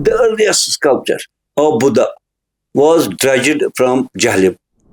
The earliest sculpture of Buddha was dredged from Jahlim.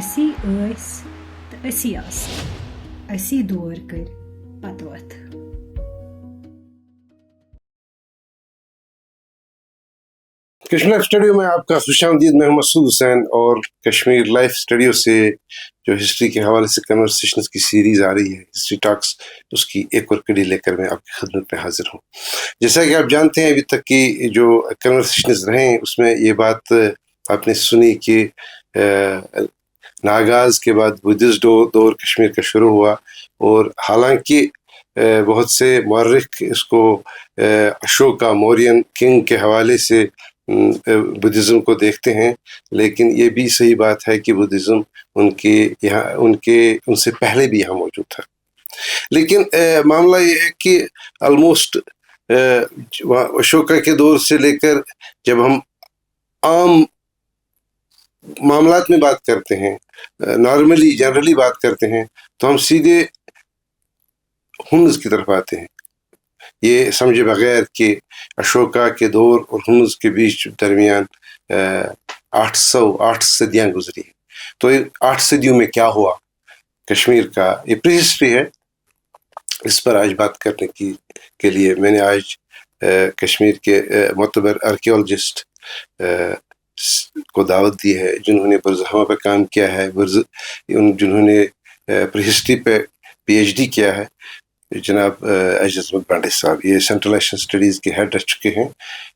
أسی ٲسۍ تہٕ أسی آسہٕ، أسی دور کٔرۍ پتہٕ وتھ۔ کشمیر لائف اسٹوڈیو میں آپ کا خوش آمدید۔ میں مسعود حسین، اور کشمیر لائف اسٹوڈیو سے جو ہسٹری کے حوالے سے کنورسیشنز کی سیریز آ رہی ہے، ہسٹری ٹاکس، اس کی ایک اور کڑی لے کر میں آپ کی خدمت میں حاضر ہوں۔ جیسا کہ آپ جانتے ہیں، ابھی تک کی جو کنورسیشنز رہیں اس میں یہ بات آپ نے سنی کہ ناگاز کے بعد بدھسٹ دور کشمیر کا شروع ہوا، اور حالانکہ بہت سے مورخ اس کو اشوکا موریان کنگ کے حوالے سے بدھزم کو دیکھتے ہیں، لیکن یہ بھی صحیح بات ہے کہ بدھزم ان سے پہلے بھی یہاں موجود تھا۔ لیکن معاملہ یہ ہے کہ آلموسٹ اشوکا کے دور سے لے کر جب ہم عام معاملات میں بات کرتے ہیں، نارملی جنرلی بات کرتے ہیں، تو ہم سیدھے ہنز کی طرف آتے ہیں، یہ سمجھے بغیر کہ اشوکا کے دور اور ہنز کے بیچ درمیان 8 صدیاں گزری ہیں۔ تو 8 صدیوں میں کیا ہوا کشمیر کا، یہ پری ہسٹری ہے۔ اس پر آج بات کرنے کے لیے میں نے آج کشمیر کے معتبر آرکیولوجسٹ کو دعوت دی ہے، جنہوں نے برزخواں پہ کام کیا ہے، جنہوں نے پری ہسٹری پہ پی ایچ ڈی کیا ہے، جناب اعجاز احمد بانڈے صاحب۔ یہ سینٹرل ایشین اسٹڈیز کے ہیڈ رہ چکے ہیں،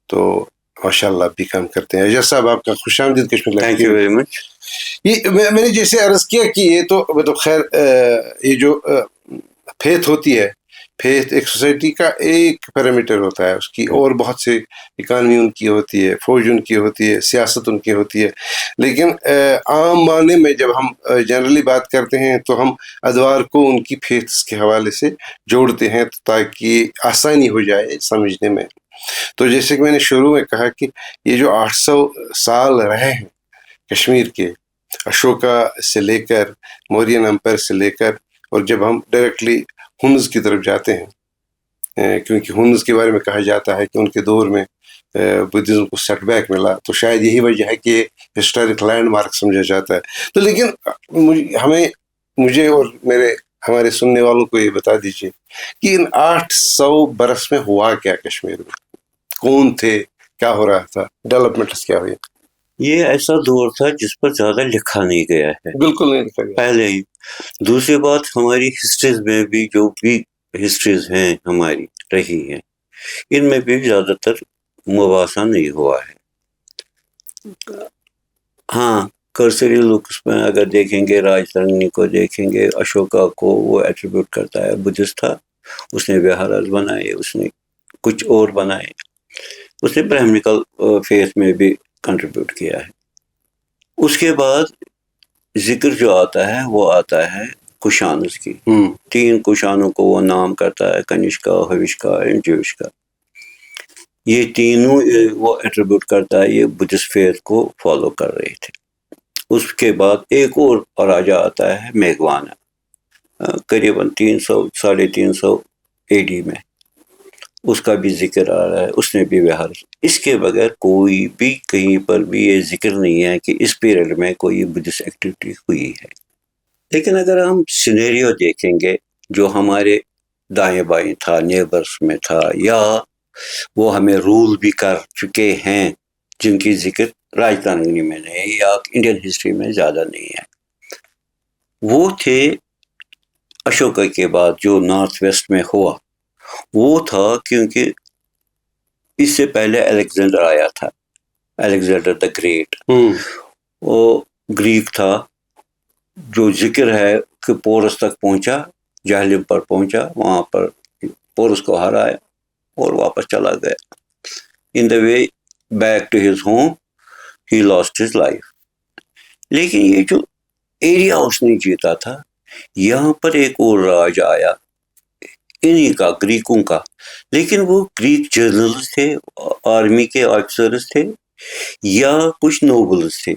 تو ماشاء اللہ بھی کام کرتے ہیں۔ اعجاز صاحب، آپ کا خوش آمدید Kashmir life. Thank you very much. یہ میں نے جیسے عرض کیا کہ یہ تو مطلب خیر یہ جو فیتھ ہوتی ہے، فیتھ ایک سوسائٹی کا ایک پیرامیٹر ہوتا ہے، اس کی اور بہت سے اکانومی ان کی ہوتی ہے، فوج ان کی ہوتی ہے، سیاست ان کی ہوتی ہے، لیکن عام معنی میں جب ہم جنرلی بات کرتے ہیں تو ہم ادوار کو ان کی فیتھس کے حوالے سے جوڑتے ہیں تاکہ آسانی ہو جائے سمجھنے میں۔ تو جیسے کہ میں نے شروع میں کہا کہ یہ جو 800 سال رہے ہیں کشمیر کے، اشوکا سے لے کر موریان امپائر سے لے کر، اور جب ہم ڈائریکٹلی ہنز کی طرف جاتے ہیں، کیونکہ ہنز کے بارے میں کہا جاتا ہے کہ ان کے دور میں بدھزم کو سیٹ بیک ملا، تو شاید یہی وجہ ہے کہ ہسٹورک لینڈ مارک سمجھا جاتا ہے۔ تو لیکن مجھے اور ہمارے سننے والوں کو یہ بتا دیجیے کہ ان 800 برس میں ہوا کیا کشمیر میں، کون تھے، کیا ہو رہا تھا، ڈیولپمنٹس کیا ہوئی؟ یہ ایسا دور تھا جس پر زیادہ لکھا نہیں گیا ہے، بالکل نہیں لکھا گیا پہلے ہی۔ دوسری بات، ہماری ہسٹریز میں بھی جو بھی ہسٹریز ہیں ہماری رہی ہیں، ان میں بھی زیادہ تر مباحثہ نہیں ہوا ہے۔ ہاں، کرسری لکس میں اگر دیکھیں گے، راج ترنگی کو دیکھیں گے، اشوکا کو وہ ایٹریبیوٹ کرتا ہے بدھسٹ تھا، اس نے وہارز بنائے، اس نے کچھ اور بنائے، اس نے برہمنیکل فیتھ میں بھی کنٹریبیوٹ کیا ہے۔ اس کے بعد ذکر جو آتا ہے وہ آتا ہے کشانز کی، 3 کشانوں کو وہ نام کرتا ہے، کنشکا، ہوشکا اینڈ جوشکا۔ یہ تینوں وہ ایٹریبیوٹ کرتا ہے یہ بدھسٹ فیتھ کو فالو کر رہے تھے۔ اس کے بعد ایک اور راجا آتا ہے میگوانا، قریباً 300 350 AD میں, اس کا بھی ذکر آ رہا ہے, اس نے بھی بہار. اس کے بغیر کوئی بھی کہیں پر بھی یہ ذکر نہیں ہے کہ اس پیریڈ میں کوئی بدھسٹ ایکٹیویٹی ہوئی ہے. لیکن اگر ہم سینیریو دیکھیں گے جو ہمارے دائیں بائیں تھا, نیبرس میں تھا, یا وہ ہمیں رول بھی کر چکے ہیں جن کی ذکر راجدھانی میں نہیں یا انڈین ہسٹری میں زیادہ نہیں ہے, وہ تھے اشوکا کے بعد جو نارتھ ویسٹ میں ہوا. وہ تھا کیونکہ اس سے پہلے الیگزینڈر آیا تھا, الیگزینڈر دا گریٹ. وہ گریک تھا جو ذکر ہے کہ پورس تک پہنچا, جہلم پر پہنچا, وہاں پر پورس کو ہرایا اور واپس چلا گیا. In the way back to his home he lost his life. لیکن یہ جو ایریا اس نے جیتا تھا, یہاں پر ایک اور راج آیا انہی کا, گریکوں کا. لیکن وہ گریک جنرلز تھے, آرمی کے آفیسرز تھے, یا کچھ نوبلز تھے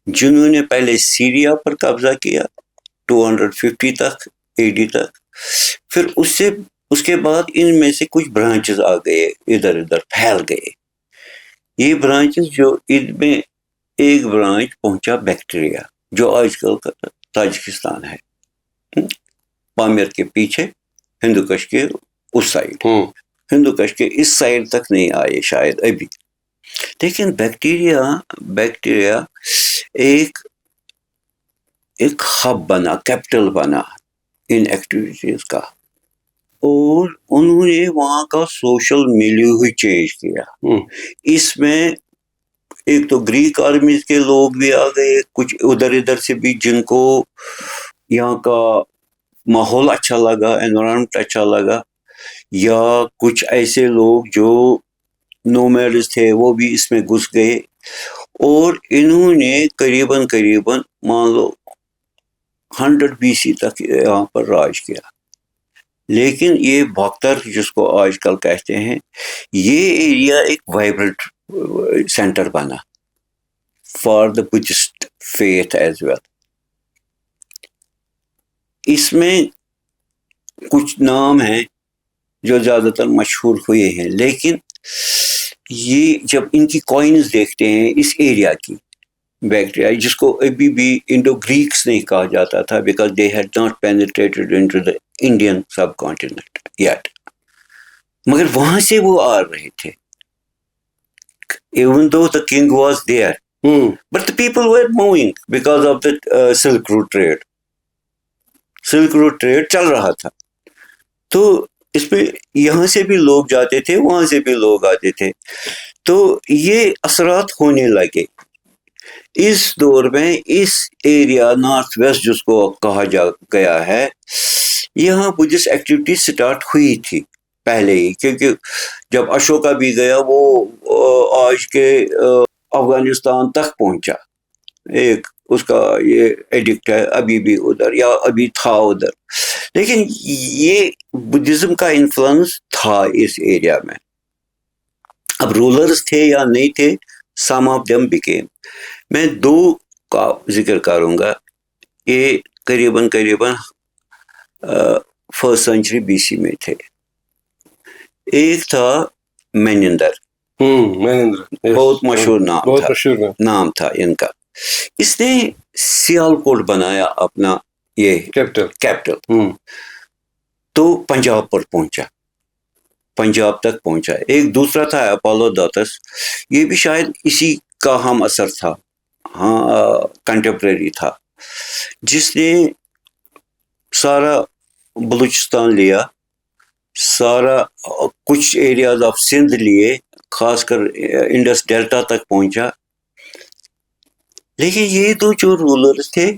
جنہوں نے پہلے سیریا پر قبضہ کیا 250 تک AD تک. پھر اس کے بعد ان میں سے کچھ برانچز آ گئے, ادھر ادھر پھیل گئے. یہ برانچز جو ان میں ایک برانچ پہنچا بیکٹیریا, جو آج کل کا تاجکستان ہے, پامیر کے پیچھے, ہندوکش کے اس سائڈ. ہندوکش کے اس سائڈ تک نہیں آئے شاید ابھی. لیکن بیکٹیریا ایک ہب بنا, کیپٹل بنا ان ایکٹیویٹیز کا, اور انہوں نے وہاں کا سوشل میلیو ہی چینج کیا. اس میں ایک تو گریک آرمیز کے لوگ بھی آ گئے, کچھ ادھر ادھر سے بھی جن کو یہاں کا ماحول اچھا لگا, انوائرمنٹ اچھا لگا, یا کچھ ایسے لوگ جو نومیڈز تھے وہ بھی اس میں گھس گئے. اور انہوں نے قریباً مان لو 100 BC تک یہاں پر راج کیا. لیکن یہ باختر جس کو آج کل کہتے ہیں, یہ ایریا ایک وائبرنٹ سینٹر بنا for the Buddhist faith as well. اس میں کچھ نام ہیں جو زیادہ تر مشہور ہوئے ہیں, لیکن یہ جب ان کی کوائنز دیکھتے ہیں اس ایریا کی, بیکٹیریا جس کو ابھی بھی انڈو گریکس نہیں کہا جاتا تھا, because they had not penetrated into the Indian subcontinent yet, مگر وہاں سے وہ آ رہے تھے. Even though the king was there, but the people were moving because of the silk route trade. Silk route trade چل رہا تھا, تو اس میں یہاں سے بھی لوگ جاتے تھے, وہاں سے بھی لوگ آتے تھے. تو یہ اثرات ہونے لگے. اس دور میں اس ایریا نارتھ ویسٹ جس کو کہا گیا ہے, یہاں بدھسٹ ایکٹیویٹی سٹارٹ ہوئی تھی پہلے ہی, کیونکہ جب اشوکا بھی گیا وہ آج کے افغانستان تک پہنچا. ایک اس کا یہ ایڈکٹ ہے ابھی بھی ادھر, یا ابھی تھا ادھر. لیکن یہ بدھزم کا انفلوئنس تھا اس ایریا میں. اب رولرز تھے یا نہیں تھے, سم آف دیم بیکیم. میں 2 کا ذکر کروں گا. یہ قریباً 1st century BC میں تھے. ایک تھا مینندر, بہت مشہور نام تھا ان کا. اس نے سیالکوٹ بنایا اپنا یہ کیپٹل. تو پنجاب پر پہنچا, پنجاب تک پہنچا. ایک دوسرا تھا اپولودوتس, یہ بھی شاید اسی کا ہم اثر تھا, ہاں کنٹمپریری تھا, جس نے سارا بلوچستان لیا, سارا کچھ ایریاز آف سندھ لیے, خاص کر انڈس ڈیلٹا تک پہنچا. لیکن یہ 2 جو رولرز تھے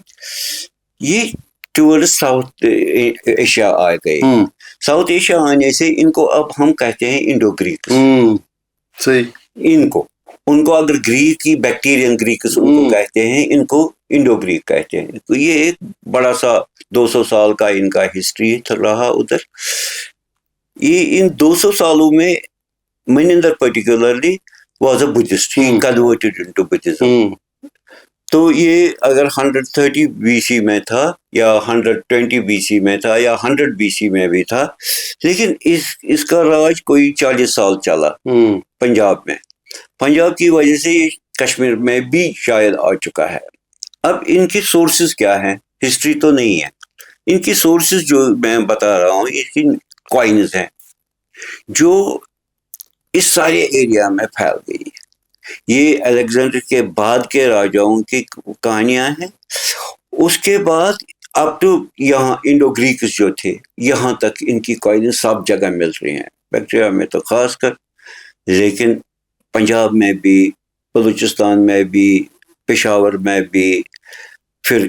یہ ٹورڈ ساؤتھ ایشیا آ گئے. ساؤتھ ایشیا آنے سے ان کو اب ہم کہتے ہیں انڈو گریکس. ان کو اگر گریک کی بیکٹیرین گریکس ان کو کہتے ہیں, ان کو انڈو گریک کہتے ہیں. تو یہ ایک بڑا سا 200 سال کا ان کا ہسٹری رہا ادھر. یہ ان 200 سالوں میں Menander particularly was a Buddhist, he converted into Buddhism. تو یہ اگر 130 BC میں تھا یا 120 BC میں تھا یا 100 BC میں بھی تھا، لیکن اس کا راج کوئی 40 سال چلا پنجاب میں. پنجاب کی وجہ سے یہ کشمیر میں بھی شاید آ چکا ہے. اب ان کی سورسز کیا ہیں؟ ہسٹری تو نہیں ہے. ان کی سورسز جو میں بتا رہا ہوں، اس کی کوائنز ہیں جو اس سارے ایریا میں پھیل گئی ہے. یہ الیگزینڈر کے بعد کے راجاؤں کی کہانیاں ہیں. اس کے بعد اب تو یہاں انڈو گریکس جو تھے یہاں تک ان کی کوائنز سب جگہ مل رہی ہیں، بیکٹیریا میں تو خاص کر، لیکن پنجاب میں بھی، بلوچستان میں بھی، پشاور میں بھی، پھر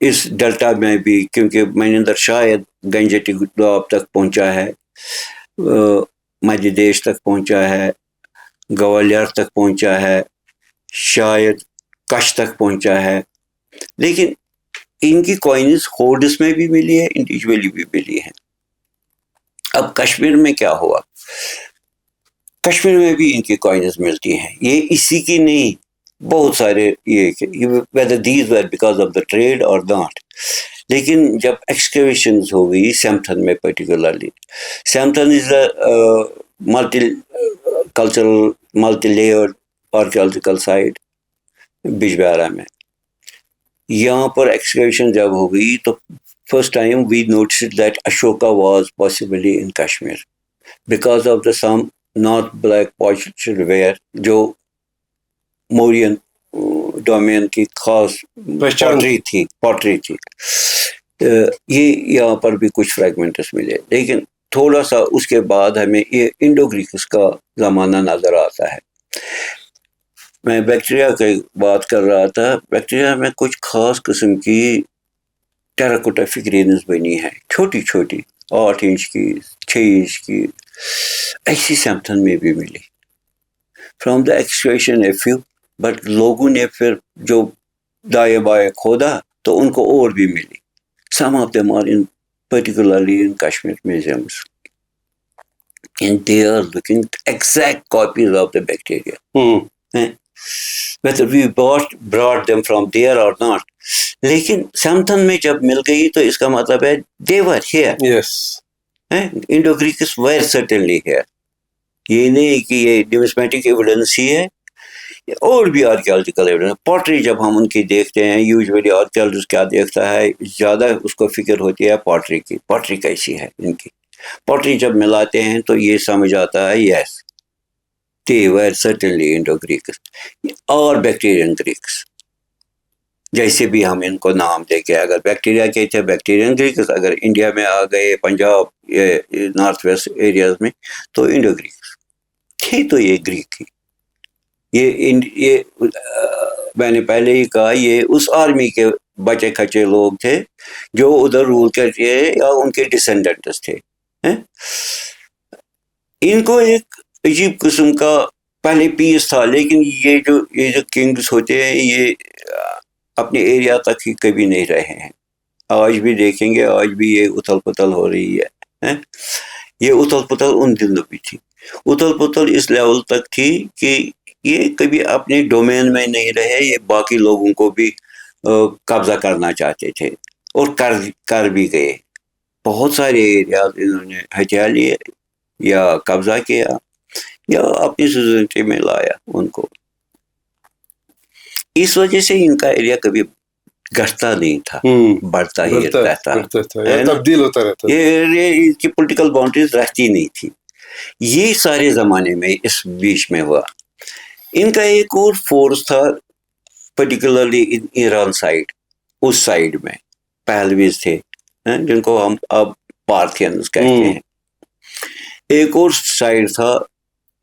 اس ڈیلٹا میں بھی، کیونکہ مینندر شاید گنجٹی داب تک پہنچا ہے، مدھیہ دیش تک پہنچا ہے، گوالیر تک پہنچا ہے، شاید کچھ تک پہنچا ہے. لیکن ان کی کوائنز ہورڈس میں بھی ملی ہے، انڈیویجولی بھی ملی ہے. اب کشمیر میں کیا ہوا؟ کشمیر میں بھی ان کی کوائنز ملتی ہیں. یہ اسی کی نہیں، بہت سارے یہ whether these were because of the trade or not. لیکن جب ایکسکیویشنز ہو گئی سیمتھن میں particularly, Semthan is a multi cultural multi layer archaeological site Bijbehara میں. یہاں پر ایکسکیویشن جب ہو گئی تو first time we noticed that Ashoka was possibly in Kashmir because of the some north black polished ware جو مورین ڈومین کی خاص پوٹری تھی. یہ یہاں پر بھی کچھ فریگمنٹس ملے، لیکن تھوڑا سا اس کے بعد ہمیں یہ انڈو گریکس کا زمانہ نظر آتا ہے. میں بیکٹیریا کی بات کر رہا تھا. بیکٹیریا میں کچھ خاص قسم کی ٹیراکوٹا فگرینز بنی ہیں، چھوٹی چھوٹی 8 انچ کی، 6 انچ کی، ایسی سیمتھن میں بھی ملی from the excavation a few. But لوگوں نے پھر جو دائیں بائیں کھودا تو ان کو اور بھی ملی. Some of them are in particularly in Kashmir museums, and they are looking exact copies of the bacteria. Whether we brought them from there or not. لیکن سیمتھن میں جب مل گئی تو اس کا مطلب ہے they were here. Yes. Indo-Greeks were certainly here. یہ نہیں کہ یہ numismatic evidence ہی ہے، اور بھی آرکیالوجیکل ایویڈنس. پوٹری جب ہم ان کی دیکھتے ہیں، یوزولی آرکیالوجسٹ کیا دیکھتا ہے، زیادہ اس کو فکر ہوتی ہے پوٹری کی، پوٹری کیسی ہے ان کی. پوٹری جب ملاتے ہیں تو یہ سمجھ آتا ہے یس they were certainly Indo-Greeks اور بیکٹیرین گریکس. جیسے بھی ہم ان کو نام دے کے، اگر بیکٹیریا کے تھے بیکٹیرین گریکس، اگر انڈیا میں آ گئے پنجاب نارتھ ویسٹ ایریاز میں تو انڈو گریکس تھے. تو یہ گریک ہی، یہ میں نے پہلے ہی کہا، یہ اس آرمی کے بچے کھچے لوگ تھے جو ادھر رول کرتے یا ان کے ڈسینڈنٹس تھے. ان کو ایک عجیب قسم کا پہلے پیس تھا، لیکن یہ جو کنگز ہوتے ہیں یہ اپنے ایریا تک ہی کبھی نہیں رہے ہیں. آج بھی دیکھیں گے، آج بھی یہ اتھل پتھل ہو رہی ہے. یہ اتھل پتھل ان دنوں بھی تھی. اتھل پتھل اس لیول تک تھی کہ یہ کبھی اپنے ڈومین میں نہیں رہے، یہ باقی لوگوں کو بھی قبضہ کرنا چاہتے تھے اور کر بھی گئے. بہت سارے ایریاز انہوں نے ہتھیا لیے یا قبضہ کیا یا اپنی سوسائٹی میں لایا ان کو. اس وجہ سے ان کا ایریا کبھی گھٹتا نہیں تھا، بڑھتا ہی رہتا تھا، تبدیل ہوتا رہتا. یہ کی پولیٹیکل باؤنڈریز رہتی نہیں تھی. یہ سارے زمانے میں اس بیچ میں ہوا. ان کا ایک اور فورس تھا پرٹیکولرلی ایران سائڈ، اس سائڈ میں پہلویز تھے جن کو ہم اب پارتھینز کہتے ہیں. ایک اور سائڈ تھا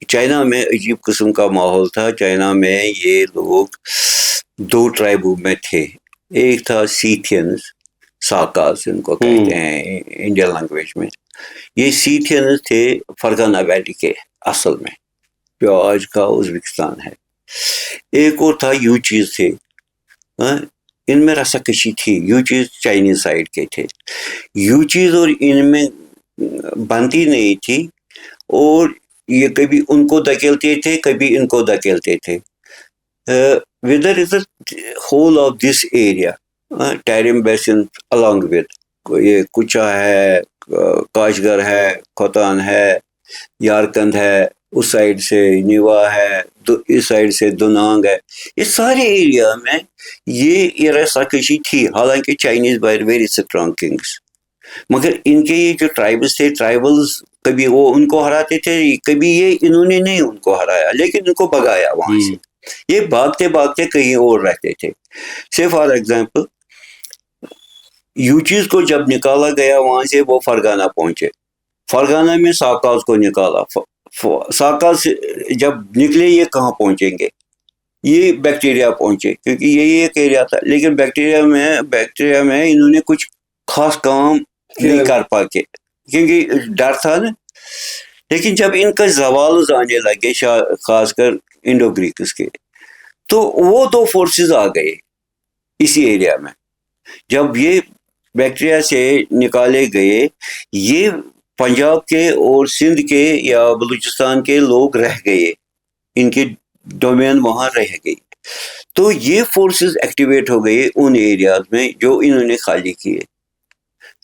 چائنا میں، عجیب قسم کا ماحول تھا. چائنا میں یہ لوگ 2 ٹرائبوں میں تھے. ایک تھا سیتھینز، ساکاز ان کو کہتے ہیں انڈین لینگویج میں. یہ سیتھینز تھے فرغانہ ویلی کے اصل میں، جو آج کا ازبکستان ہے. ایک اور تھا یوچیز تھے. ان میں رسا کشی تھی. یوچیز چائنیز سائڈ کے تھے. یوچیز اور ان میں بنتی نہیں تھی، اور یہ کبھی ان کو دھکیلتے تھے کبھی ان کو دھکیلتے تھے. whether is the whole of this area, Tarim Basin along with یہ کچا ہے, کاشگر ہے, کھوتان ہے, یارکند ہے, اس سائڈ سے نیوا ہے, اس سائڈ سے دنانگ ہے, یہ سارے ایریا میں یہ رساکشی تھی. حالانکہ Chinese were very strong kings, مگر ان کے یہ جو ٹرائبلس تھے, ٹرائبلس کبھی وہ ان کو ہراتے تھے, کبھی یہ انہوں نے نہیں ان کو ہرایا, لیکن ان کو بھگایا وہاں سے. یہ بھاگتے بھاگتے کہیں اور رہتے تھے. سے فار ایگزامپل یوچیز کو جب نکالا گیا وہاں سے, وہ فرگانہ پہنچے. فرگانہ میں ساکاز کو نکالا. ساکاز جب نکلے یہ کہاں پہنچیں گے؟ یہ بیکٹیریا پہنچے, کیونکہ یہی ایک ایریا تھا. لیکن بیکٹیریا میں انہوں نے کچھ خاص کام نہیں کر پاتے کیونکہ ڈر تھا نا. لیکن جب ان کا زوال آنے لگے, خاص کر انڈو گریکس کے, تو وہ دو فورسز آ گئے اسی ایریا میں. جب یہ بیکٹیریا سے نکالے گئے, یہ پنجاب کے اور سندھ کے یا بلوچستان کے لوگ رہ گئے, ان کی ڈومین وہاں رہ گئی. تو یہ فورسز ایکٹیویٹ ہو گئے ان ایریاز میں جو انہوں نے خالی کیے.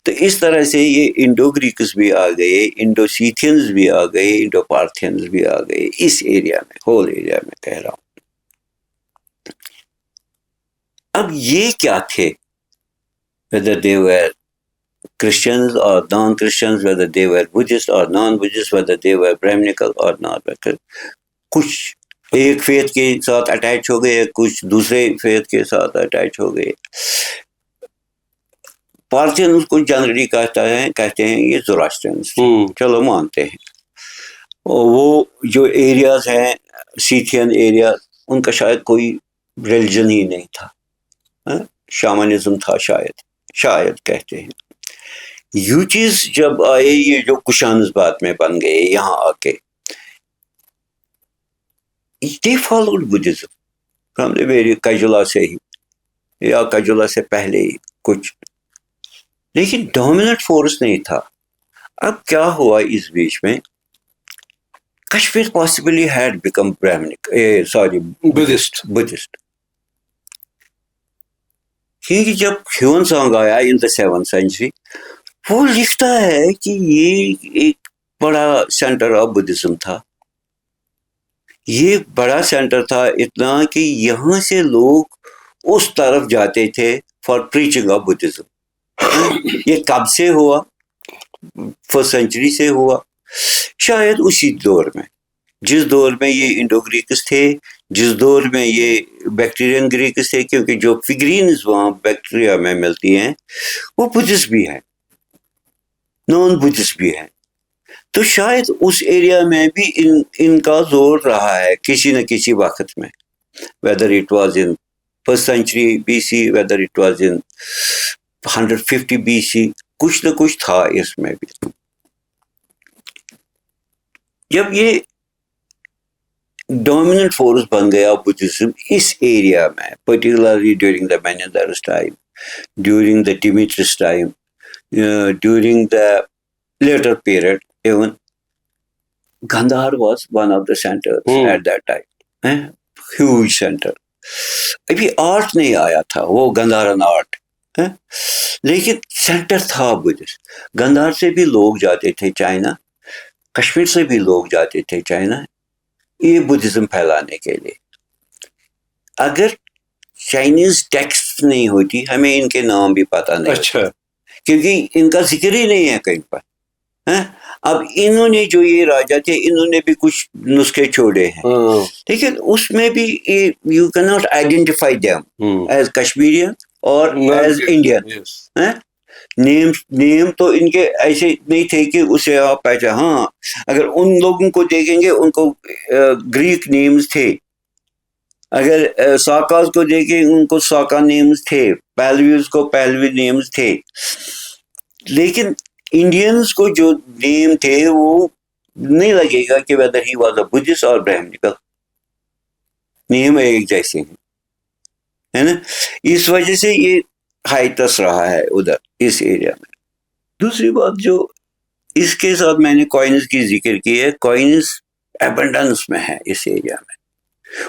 تو اس طرح سے یہ انڈو گریکس بھی آ گئے, انڈو سیتھینز بھی آ گئے, انڈو پارتھینز بھی آ گئے اس ایریا میں, ہول ایریا میں کہہ رہا ہوں. اب یہ کیا تھے؟ whether they were Christians or non-Christians, whether they were Buddhist or non-Buddhist, whether they were Brahminical or not. کچھ ایک فیتھ کے ساتھ اٹیچ ہو گئے, کچھ دوسرے فیتھ کے ساتھ اٹیچ ہو گئے. پارتھین اس کو جنرلی کہتے ہیں یہ زوراسٹرینس, چلو مانتے ہیں. وہ جو ایریاز ہیں سیتھین ایریا, ان کا شاید کوئی ریلیجن ہی نہیں تھا, شامنزم تھا شاید کہتے ہیں. یوچیز جب آئے, یہ جو کشانز بعد میں بن گئے یہاں آ کے, they followed Buddhism from the very کجلا سے ہی یا کجلا سے پہلے ہی کچھ, لیکن ڈومیننٹ فورس نہیں تھا. اب کیا ہوا اس بیچ میں؟ Kashmir possibly had become Buddhist. کیونکہ جب ہیون سانگ آیا ان دا 7th century, وہ لکھتا ہے کہ یہ ایک بڑا سینٹر آف بدھزم تھا. یہ بڑا سینٹر تھا اتنا کہ یہاں سے لوگ اس طرف جاتے تھے فار پریچنگ آف بدھزم. یہ کب سے ہوا؟ 1st century سے ہوا. شاید اسی دور میں, جس دور میں یہ انڈو گریکس تھے, جس دور میں یہ بیکٹیرین گریکس تھے, کیونکہ جو فگرینز وہاں بیکٹیریا میں ملتی ہیں وہ بدھسٹ بھی ہیں, نان بدھسٹ بھی ہیں. تو شاید اس ایریا میں بھی ان کا زور رہا ہے کسی نہ کسی وقت میں, whether it was in 1st century BC, whether it was in 150 BC, کچھ نہ کچھ تھا اس میں بھی. جب یہ ڈومیننٹ فورس بن گیا بدھزم اس ایریا میں, particularly during the Menander's time, during the Demetrius time, during the later period, even Gandhara was one of the centres at that time, huge centre. ابھی آرٹ نہیں آیا تھا, وہ گندھارن آرٹ, لیکن سینٹر تھا بدھسٹ. گندھار سے بھی لوگ جاتے تھے چائنا, کشمیر سے بھی لوگ جاتے تھے چائنا, یہ بدھزم پھیلانے کے لیے. اگر چائنیز ٹیکسٹ نہیں ہوتی, ہمیں ان کے نام بھی پتہ نہیں. اچھا, کیونکہ ان کا ذکر ہی نہیں ہے کہیں پر. اب انہوں نے جو یہ راجا تھے, انہوں نے بھی کچھ نسخے چھوڑے ہیں, لیکن اس میں بھی یو کی ناٹ آئیڈینٹیفائی دیم ایز کشمیرین اور ایز انڈین. نیم تو ان کے ایسے نہیں تھے کہ اسے آپ پہچان. ہاں, اگر ان لوگوں کو دیکھیں گے ان کو گریک نیمز تھے, اگر ساکاز کو دیکھیں ان کو ساکا نیمز تھے, پہلویز کو پہلوی نیمز تھے. لیکن انڈینز کو جو نیم تھے وہ نہیں لگے گا کہ whether he was a Buddhist or Brahminical, نیم ایک جیسے ہیں, ہے نا. اس وجہ سے یہ ہائٹس رہا ہے ادھر اس ایریا میں. دوسری بات جو اس کے ساتھ میں نے کوائنز کی ذکر کی ہے, کوائنز ایبنڈنس میں ہے اس ایریا میں.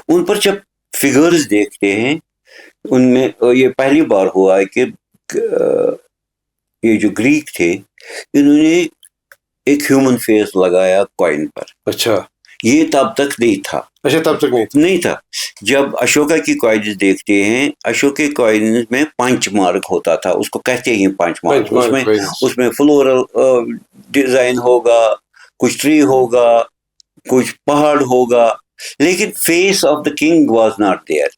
ان پر جب فگرز دیکھتے ہیں ان میں یہ پہلی بار ہوا ہے کہ یہ جو گریک تھے انہوں نے ایک ہیومن فیس لگایا کوائن پر. اچھا یہ تب تک نہیں تھا. اچھا تب تک نہیں تھا. جب اشوکا کی کوائنز دیکھتے ہیں, اشوک کے کوائنز میں 5 مارک ہوتا تھا, اس کو کہتے ہیں 5 مارک. اس میں فلورل ڈیزائن ہوگا, کچھ ٹری ہوگا, کچھ پہاڑ ہوگا, لیکن face of the king was not there.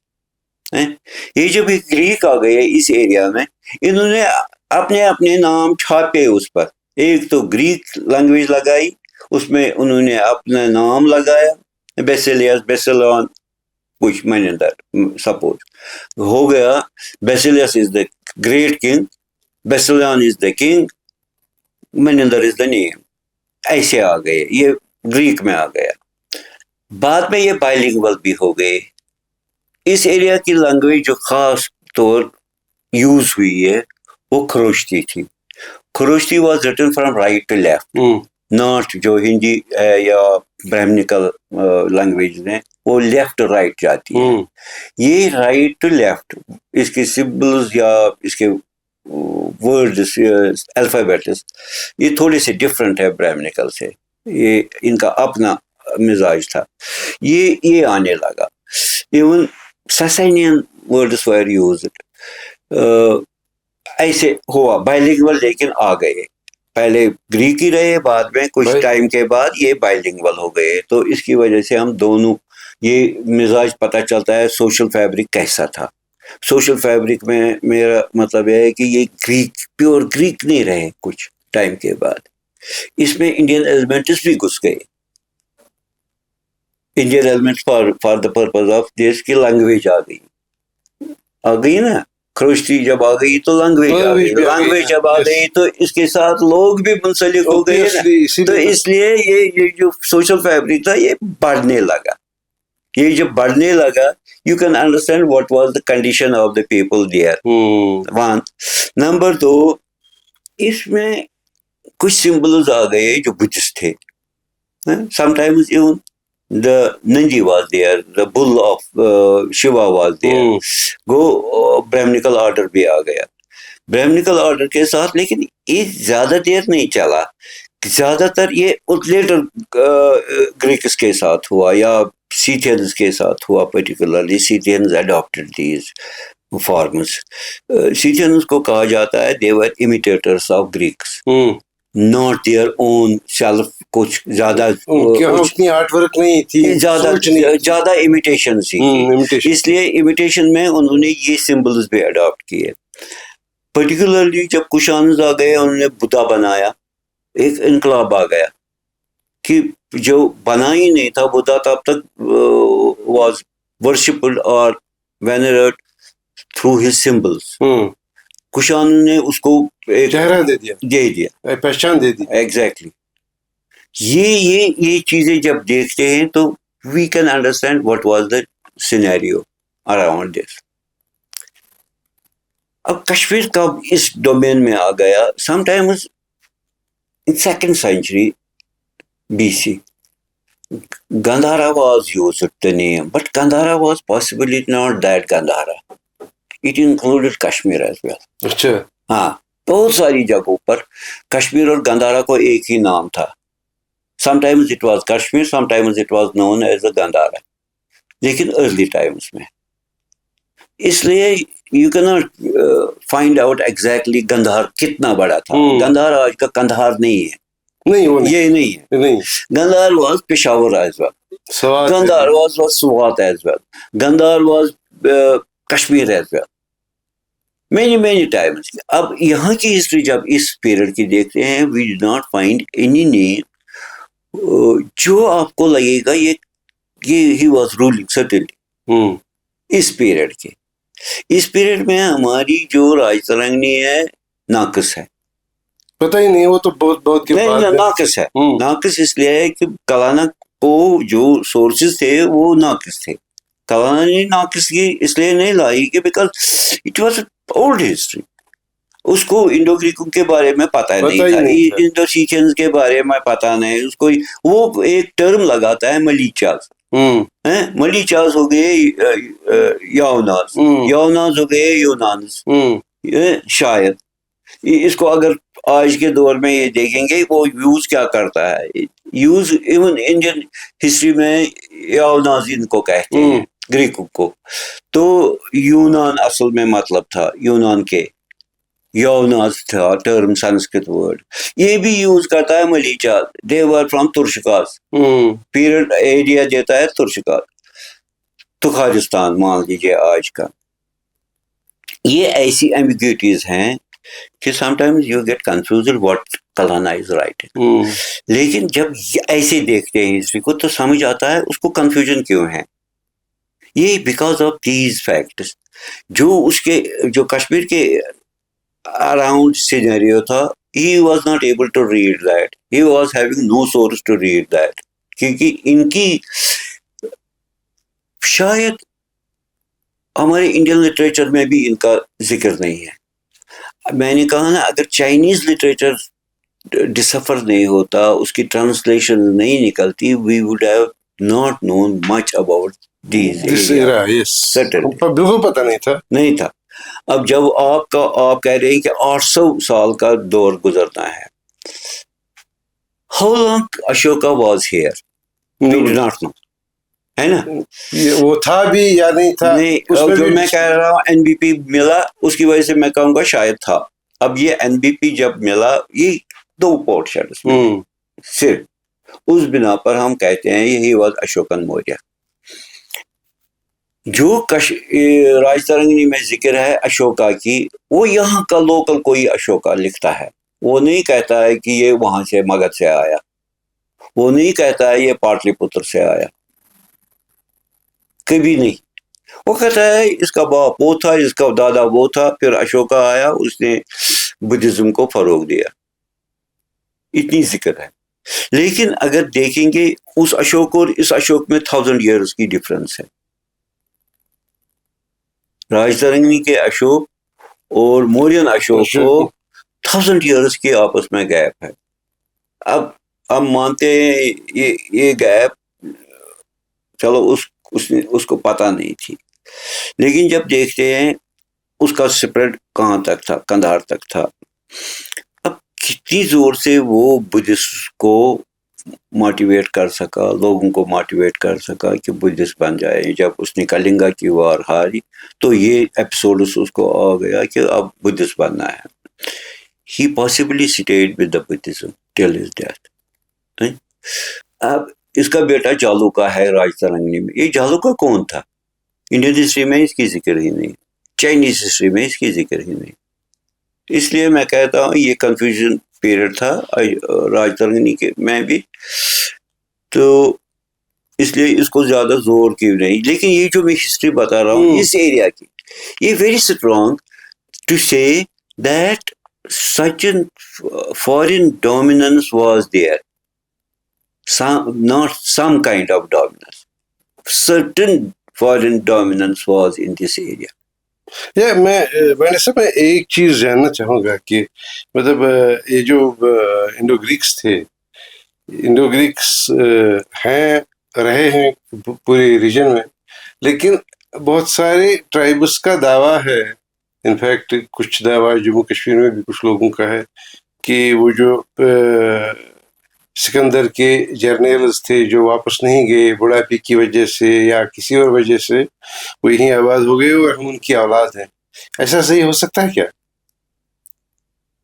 یہ جب ایک گریک آ گئے اس ایریا میں, انہوں نے اپنے اپنے نام چھاپے اس پر. ایک تو گریک لینگویج لگائی, اس میں انہوں نے اپنا نام لگایا, بیسیلیس, بیسیلون, کچھ مینندر سپوز ہو گیا. Basileus is the great king, Basileon is the king, Menander is the name. ایسے آ گئے, یہ گریک میں آ گیا. بعد میں یہ بائلنگول بھی ہو گئے. اس ایریا کی لینگویج جو خاص طور یوز ہوئی ہے وہ خروشتی تھی. Kharoshthi was written from right to left, not جو ہندی ہے یا برہمنیکل لینگویج ہیں وہ لیفٹ رائٹ جاتی ہے. یہ رائٹ ٹو لیفٹ, اس کے سمبلز یا اس کے ورڈز, الفابیٹس, یہ تھوڑے سے ڈفرینٹ ہے برہمنیکل سے. یہ ان کا اپنا مزاج تھا. یہ آنے لگا. ایون سسینین ورڈز ویر یوزڈ. ایسے ہوا بائلنگول, لیکن آ گئے. پہلے گریک ہی رہے, بعد میں کچھ ٹائم کے بعد یہ بائلنگول ہو گئے. تو اس کی وجہ سے ہم دونوں یہ مزاج پتہ چلتا ہے سوشل فیبرک کیسا تھا. سوشل فیبرک میں میرا مطلب یہ ہے کہ یہ گریک, پیور گریک نہیں رہے کچھ ٹائم کے بعد. اس میں انڈین ایلیمنٹس بھی گھس گئے. Indian elements for the purpose of these کی لینگویج آ گئی نا. خروشتی جب آ گئی تو لینگویج آ گئی. لینگویج جب آ گئی تو اس کے ساتھ لوگ بھی منسلک ہو گئے نا. تو اس لیے یہ جو سوشل فیبرک تھا یہ بڑھنے لگا. یہ جب بڑھنے لگا, you can understand what was the condition of the people there. One. Number 2, اس میں کچھ سمبلز آ گئے جو بدھسٹ تھے. Sometimes even the Nandi was there, the bull of Shiva was there. گو برہمنیکل آرڈر بھی آ گیا. برہمنیکل آرڈر کے ساتھ لیکن یہ زیادہ دیر نہیں چلا. زیادہ تر یہ لیٹر گریکس کے ساتھ ہوا یا سیتھینز کے ساتھ ہوا. Particularly Scythians adapted these forms. Scythians کو کہا جاتا ہے they were imitators of Greeks, not their own self. کچھ زیادہ اتنی آرٹ ورک نہیں تھی, زیادہ امیٹیشن سی. اس لیے امیٹیشن میں انہوں نے یہ سمبلز بھی اڈاپٹ کیے. پرٹیکولرلی جب کشانز آ گئے, انہوں نے بدھا بنایا. ایک انقلاب آ گیا کہ جو بنا ہی نہیں تھا بدھا تب تک واز ورشپڈ اور وینرڈ تھرو ہز سمبلز. کشان نے اس کو ایک چہرہ دے دیا, پہچان دے دی. ایگزیکٹلی. یہ چیزیں جب دیکھتے ہیں تو we can understand what was the scenario around this. اب کشمیر کب اس ڈومین میں آ گیا؟ Sometimes in 2nd century BC, Gandhara was used the name, but Gandhara was possibly not that Gandhara. It included Kashmir as well. اچھا. ہاں, بہت ساری جگہوں پر کشمیر اور گندھارا کو ایک ہی نام تھا. Sometimes it was Kashmir, sometimes it was known as the Gandhara. لیکن ارلی ٹائمز میں اس لیے you can't find out exactly Gandhara کتنا بڑا تھا. گندھار آج کا کندھار نہیں ہے, یہ نہیں ہے. Gandhara was Peshawar as well, Gandhara was Swat as well, Gandhara was Kashmir as well, many times. اب یہاں کی ہسٹری جب اس پیریڈ کی دیکھتے ہیں, we do not find any name جو آپ کو لگے گا یہ ہی واز رولنگ سرٹنلی اس پیریڈ کے. اس پیریڈ میں ہماری جو راج ترنگنی ہے ناقص ہے, پتہ ہی نہیں, وہ تو بہت ناقص ہے. ناقص اس لیے ہے کہ کلانا کو جو سورسز تھے وہ ناقص تھے. کلانا نے ناقص کی اس لیے نہیں لائی کہ because it was old history. اس کو انڈو گریکوں کے بارے میں پتہ نہیں تھا, انڈو سیکھنز کے بارے میں پتہ نہیں اس کو. وہ ایک ٹرم لگاتا ہے ملیچاز, ملی چاز ہو گئے یاوناز، یاوناز ہو گئے یونانز، شاید اس کو اگر آج کے دور میں یہ دیکھیں گے وہ یوز کیا کرتا ہے، یوز ایون انڈین ہسٹری میں یاوناز ان کو کہتے ہیں، گریکوں کو، تو یونان اصل میں مطلب تھا یونان کے، یوناز تھا ٹرم سنسکرت ورڈ، یہ بھی یوز کرتا ہے ملیچا، دیور فرام ترشکاز، پیریڈ ایریا دیتا ہے ترشکاز، تخارستان مان لیجیے آج کا. یہ ایسی ایمبیگوٹیز ہیں کہ some times you get confused what Kalhana is right. لیکن جب ایسے دیکھتے ہیں ہسٹری کو تو سمجھ آتا ہے اس کو کنفیوژن کیوں ہے. یہ بیکاز آف دیز فیکٹس، جو اس کے جو کشمیر کے اراؤنڈ سینیریو تھا، he was not able to read that, he was having no source to read that، کیونکہ ان کی شاید ہمارے انڈین لٹریچر میں بھی ان کا ذکر نہیں ہے. میں نے کہا نا اگر چائنیز لٹریچر ڈسفر نہیں ہوتا، اس کی ٹرانسلیشن نہیں نکلتی، we would have not known much about these areas. بالکل پتہ نہیں تھا. اب جب آپ کہہ رہے ہیں کہ 800 سال کا دور گزرنا ہے، how long Ashoka was here we do not know، ہے نا. وہ تھا بھی یا نہیں تھا، جو میں کہہ رہا ہوں این بی پی ملا اس کی وجہ سے میں کہوں گا شاید تھا. اب یہ این بی پی جب ملا، یہ 2 پورشنز میں صرف اس بنا پر ہم کہتے ہیں یہی واز اشوکن موریہ. جو راج ترنگنی میں ذکر ہے اشوکا کی، وہ یہاں کا لوکل کوئی اشوکا لکھتا ہے، وہ نہیں کہتا ہے کہ یہ وہاں سے مگدھ سے آیا، وہ نہیں کہتا ہے یہ پاٹلی پتر سے آیا، کبھی نہیں. وہ کہتا ہے اس کا باپ وہ تھا، اس کا دادا وہ تھا، پھر اشوکا آیا، اس نے بدھزم کو فروغ دیا. اتنی ذکر ہے. لیکن اگر دیکھیں گے اس اشوک اور اس اشوک میں 1000 ایئرس کی ڈفرنس ہے. راج ترنگنی کے اشوک اور مورین اشوک کو 1000 ایئرس کی آپس میں گیپ ہے. اب ہم مانتے ہیں یہ گیپ، چلو اس کو پتہ نہیں تھی، لیکن جب دیکھتے ہیں اس کا سپریڈ کہاں تک تھا، کندھار تک تھا. اب کتنی زور سے وہ بدھسٹ کو موٹیویٹ کر سکا، لوگوں کو موٹیویٹ کر سکا کہ بدھسٹ بن جائے. جب اس نے کلنگا کی وار ہاری تو یہ ایپیسوڈس اس کو آ گیا کہ اب بدھسٹ بننا ہے. He possibly stayed with the Buddhism till his death. اب اس کا بیٹا جالوکا ہے راج ترنگنی میں. یہ جالوکا کون تھا؟ انڈین ہسٹری میں اس کی ذکر ہی نہیں، چائنیز ہسٹری میں اس کی ذکر ہی نہیں. اس لیے میں کہتا ہوں یہ کنفیوژن پیریڈ تھا راج ترنگنی کے میں بھی، تو اس لیے اس کو زیادہ زور کیوں نہیں. لیکن یہ جو میں ہسٹری بتا رہا ہوں اس ایریا کی، یہ ویری اسٹرانگ ٹو سے that such a foreign dominance was there, not some kind of dominance, certain foreign dominance was in this area. میں ایک چیز جاننا چاہوں گا کہ مطلب یہ جو انڈو گریکس تھے، انڈو گریکس رہے ہیں پورے ریجن میں، لیکن بہت سارے ٹرائبس کا دعویٰ ہے، انفیکٹ کچھ دعویٰ جموں کشمیر میں بھی کچھ لوگوں کا ہے کہ وہ جو سکندر کے جرنیلز تھے جو واپس نہیں گئے بڑھاپے کی وجہ سے یا کسی اور وجہ سے، وہ یہیں آباد ہو گئے اور ہم ان کی اولاد ہیں. ایسا صحیح ہو سکتا ہے کیا؟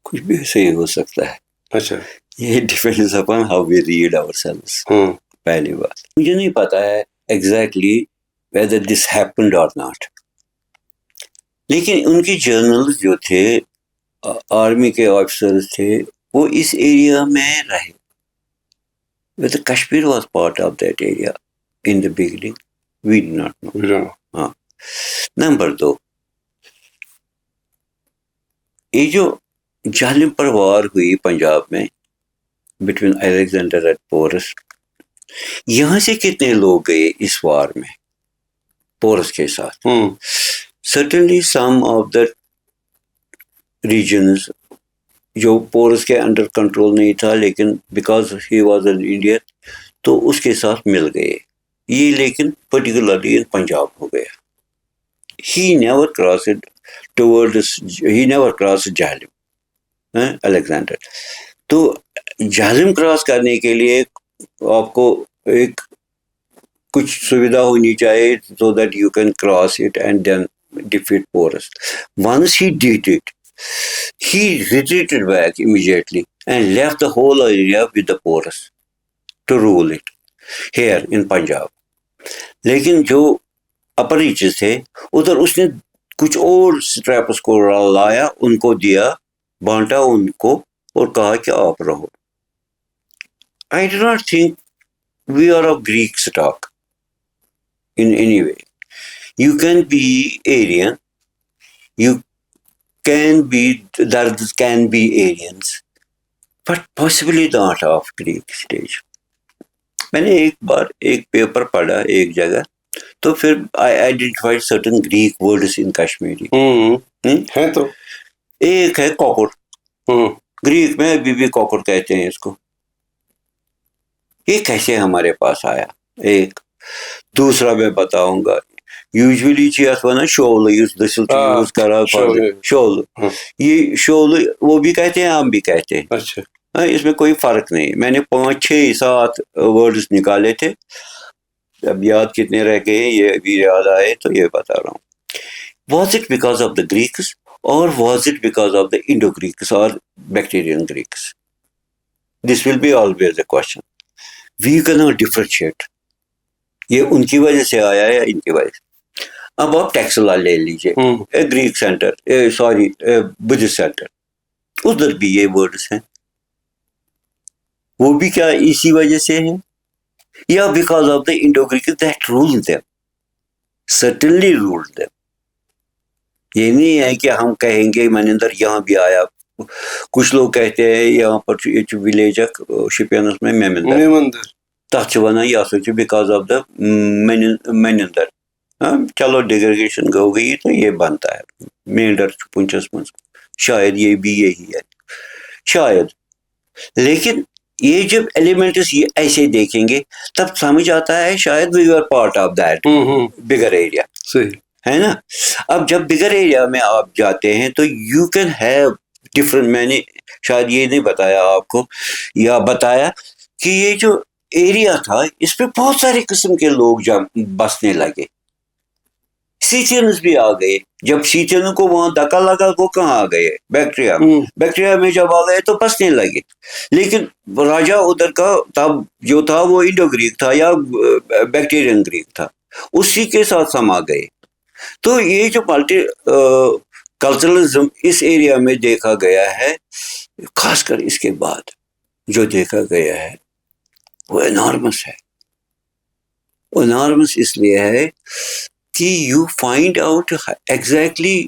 کچھ بھی صحیح ہو سکتا ہے. اچھا، یہ depends upon how we read ourselves. پہلی بات مجھے نہیں پتا ہے ایگزیکٹلی ویدر دس ہیپنڈ اور ناٹ، لیکن ان کی جرنلز جو تھے، آرمی کے آفیسرز تھے، وہ اس ایریا میں رہے. whether Kashmir was part of that area in the beginning, we do not know. ہاں. نمبر 2، یہ جو جہلم پر وار ہوئی پنجاب میں بٹوین الیگزینڈر اینڈ پورس، یہاں سے کتنے لوگ گئے اس وار میں پورس کے ساتھ؟ certainly some of the regions جو پورس کے انڈر کنٹرول نہیں تھا، لیکن because he was an Indian تو اس کے ساتھ مل گئے. یہ لیکن پرٹیکولرلی ان پنجاب ہو گیا. He never crossed Jhelum, Alexander. تو جہلم کراس کرنے کے لیے آپ کو ایک کچھ سویدھا ہونی چاہیے so that you can cross it and then defeat Porus. Once he did it, he retreated back immediately and left the whole area with the Porus to rule it here in Punjab. لیکن جو اپر reaches تھے ادھر اس نے کچھ اور strips کو لایا, ان کو دیا, بانٹا ان کو اور کہا کہ آپ رہو. I do not think we are of Greek stock in any way. You can be Aryan, there can be Aryans, but possibly not of Greek stage. میں نے ایک بار ایک پیپر پڑھا ایک جگہ, تو پھر I identified certain Greek words in Kashmiri. ہے تو ایک ہے کوکر, گریک میں ابھی بھی کوکر کہتے ہیں اس کو. یہ کیسے ہمارے پاس آیا؟ ایک دوسرا میں بتاؤں گا. یوزلی چیز نا شول یوز کرا شول, یہ شول وہ بھی کہتے ہیں ہم بھی کہتے ہیں. اچھا, اس میں کوئی فرق نہیں. میں نے 5 6 7 ورڈز نکالے تھے, اب یاد کتنے رہ گئے یہ ابھی یاد آئے تو یہ بتا رہا ہوں. Was it because of the Greeks or was it because of the Indo Greeks or Bactrian Greeks? This will be always a question. We can not differentiate یہ ان کی وجہ سے آیا ہے یا ان کی وجہ سے. اب آپ ٹیکسلا لے لیجیے, Greek centre, sorry Buddhist centre, ادھر بھی یہ ورڈس ہیں. وہ بھی کیا اسی وجہ سے ہیں یا because of the Indo Greek that rule them, certainly rule them. یہ نہیں ہے کہ ہم کہیں گے منندر یہاں بھی آیا. کچھ لوگ کہتے ہیں یہاں پر ولیج شپینس میں میمندر تک ونان یہ ہسا بیکاز آف دا منندر. چلو ڈیگریگیشن ہو گئی تو یہ بنتا ہے مینڈر پنچس من, شاید یہ بھی یہی ہے شاید. لیکن یہ جب ایلیمنٹس یہ ایسے دیکھیں گے تب سمجھ آتا ہے شاید we are part of that bigger area. صحیح ہے نا. اب جب بگر ایریا میں آپ جاتے ہیں تو یو کین ہیو ڈفرنٹ. میں نے شاید یہ نہیں بتایا آپ کو, یا بتایا کہ یہ جو ایریا تھا اس پہ بہت سارے قسم کے لوگ بسنے لگے. سیچینز بھی آ گئے. جب سیچن کو وہاں دھکا لگا وہ کہاں آ گئے؟ بیکٹیریا میں جب آ گئے تو بسنے لگے. لیکن راجا ادھر کا تب جو تھا وہ انڈو گریک تھا یا بیکٹیرین گریک تھا, اسی کے ساتھ سما گئے. تو یہ جو ملٹی کلچرلزم اس ایریا میں دیکھا گیا ہے, خاص کر اس کے بعد جو دیکھا گیا ہے وہ انارمس ہے. انارمس اس لیے ہے کہ you find out exactly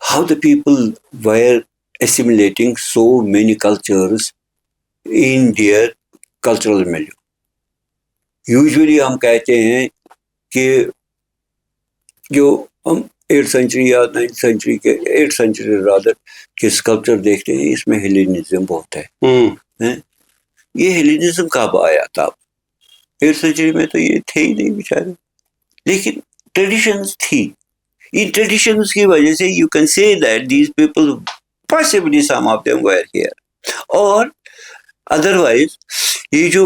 how the people were assimilating so many cultures in their cultural milieu. Usually ہم کہتے ہیں کہ جو ہم 8th سینچری یا 9th سینچری کے 8th سینچری رادر کے اسکلپچر دیکھتے ہیں, اس میں ہیلینزم بہت ہے. یہ ہیلینزم کب آیا تھا؟ 8th سینچری میں تو یہ تھے ہی نہیں بیچارے, لیکن ٹریڈیشنز تھی. ان ٹریڈیشنز کی وجہ سے you can say that these people possibly some of them were here. اور ادروائز یہ جو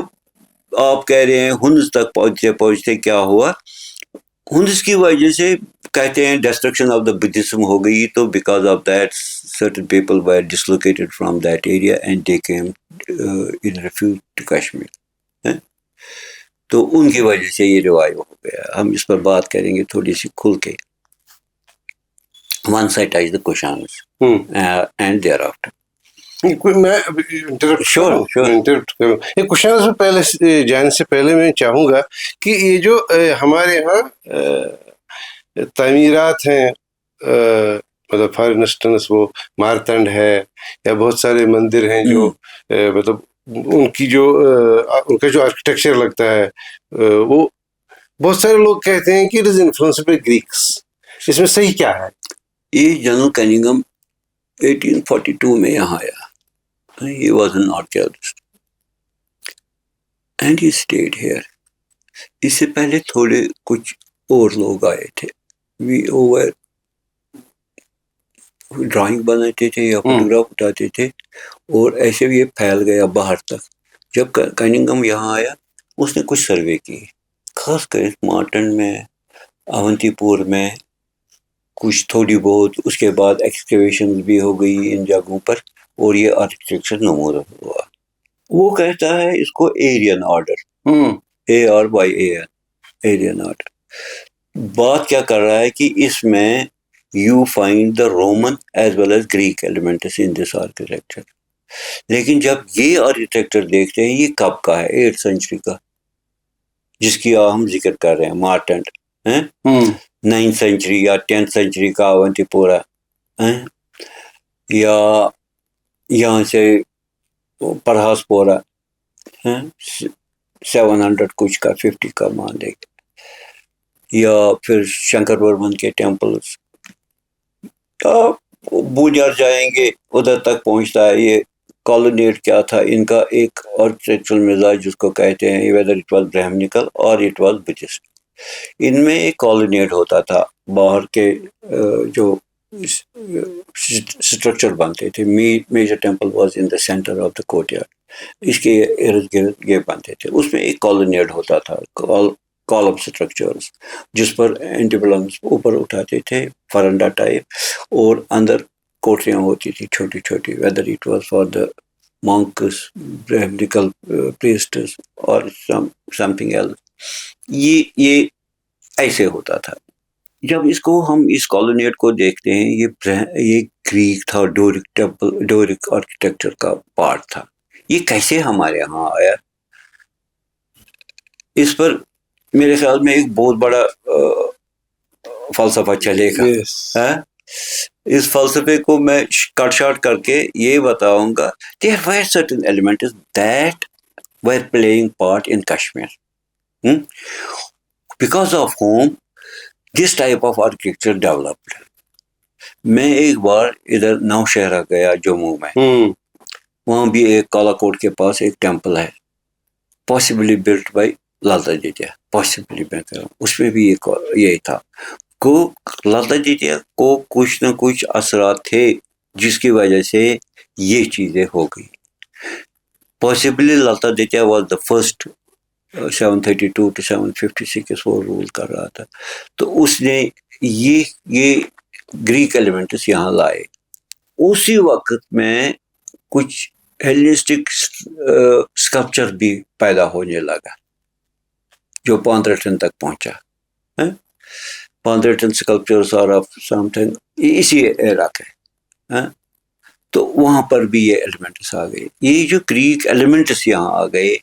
آپ کہہ رہے ہیں ہنز تک پہنچتے پہنچتے کیا ہوا, ہنز کی وجہ سے کہتے ہیں ڈسٹرکشن آف دا بدھزم ہو گئی, تو because of that certain people were dislocated from that area and they came in refuge to Kashmir. تو ان کی وجہ سے یہ ریوائیو ہو گیا. ہم اس پر بات کریں گے تھوڑی سی کھل کے. Once I touch the questions and thereafter. میں انٹرپٹ کروں یہ کوشچن سے پہلے جانے سے پہلے میں چاہوں گا کہ یہ جو ہمارے یہاں تعمیرات ہیں, مطلب فار انسٹنس وہ مارتنڈ ہے یا بہت سارے مندر ہیں جو مطلب ان کی جو ان کا جو آرکیٹیکچر لگتا ہے, وہ بہت سارے لوگ کہتے ہیں کہ it is influenced by Greeks. اس میں صحیح کیا ہے؟ یہ جنرل کننگھم 1842 میں یہاں آیا. He was an archaeologist and he stayed here. اس سے پہلے تھوڑے کچھ اور لوگ آئے تھے, وی اوور ڈرائنگ بناتے تھے یا فوٹوگراف اٹھاتے تھے, اور ایسے بھی یہ پھیل گیا باہر تک. جب کننگھم یہاں آیا اس نے کچھ سروے کی, خاص کر مارٹن میں, اونتی پور میں کچھ تھوڑی بہت, اس کے بعد ایکسکیویشن بھی ہو گئی ان جگہوں پر, اور یہ آرکیٹیکچر نمودار ہوا. وہ کہتا ہے اس کو Aryan order, ARYAN, Aryan order. بات کیا کر رہا ہے کہ اس میں you find the Roman as well as Greek elements in this architecture. لیکن جب یہ آرکیٹیکچر دیکھتے ہیں یہ کب کا ہے, 8th سینچری کا, جس کی ہم ذکر کر رہے ہیں, مارٹنڈ 9th سینچری یا 10th سینچری کا اونتی پورا, یا یہاں سے پرہاس پورا 700 کچھ کا 50 کا مان لے گا, یا پھر شنکر برمن کے ٹیمپلز. بونیار جائیں گے ادھر تک پہنچتا ہے. یہ کالونیٹ کیا تھا ان کا, ایک آرکیٹیکچرل مزاج جس کو کہتے ہیں, ویدر اٹ واز برہمنیکل اور اٹ واز بدھسٹ. ان میں ایک کالونیٹ ہوتا تھا, باہر کے جو اسٹرکچر بنتے تھے. Major temple was in the centre of the courtyard, اس کے ارد گرد یہ بنتے تھے. اس میں ایک کالونیٹ ہوتا تھا, کالم اسٹرکچرز, جس پر اینٹیبلمس اوپر اٹھاتے تھے, فرنڈا ٹائپ, اور اندر کوٹریاں ہوتی تھی چھوٹی چھوٹی, whether it was for the monks, Brahmanical priests or some thing else. یہ ایسے ہوتا تھا. جب اس کو ہم اس کالونیٹ کو دیکھتے ہیں, یہ گریک تھا, ڈورک آرکیٹیکچر کا پارٹ تھا. یہ کیسے ہمارے ہاں آیا, اس پر میرے خیال میں ایک بہت بڑا فلسفہ چلے گا. اس فلسفے کو میں کٹ شارٹ کر کے یہ بتاؤں گا, there were certain elements that were playing part in Kashmir, because of whom this type of architecture developed. میں ایک بار ادھر نوشہرہ گیا جموں میں, وہاں بھی ایک کالا کوٹ کے پاس ایک ٹیمپل ہے, possibly Bullet by Lal دادیا, possibly میں کہہ رہا ہوں. اس میں بھی یہی تھا کو لال دادیا کو کچھ نہ کچھ اثرات تھے جس کی وجہ سے یہ چیزیں ہو گئی. پاسبلی لتا دیتیا واز دا فرسٹ 732 to 756 وہ رول کر رہا تھا. تو اس نے یہ گریک ایلیمنٹس یہاں لائے. اسی وقت میں کچھ ہیلنسٹک اسکلپچر بھی پیدا ہونے لگا جو پاندرٹن تک پہنچا. Pandrethan sculptures are of something اسی ایرا کے, تو وہاں پر بھی یہ ایلیمنٹس آ گئے. یہ جو گریک ایلیمنٹس یہاں آ گئے,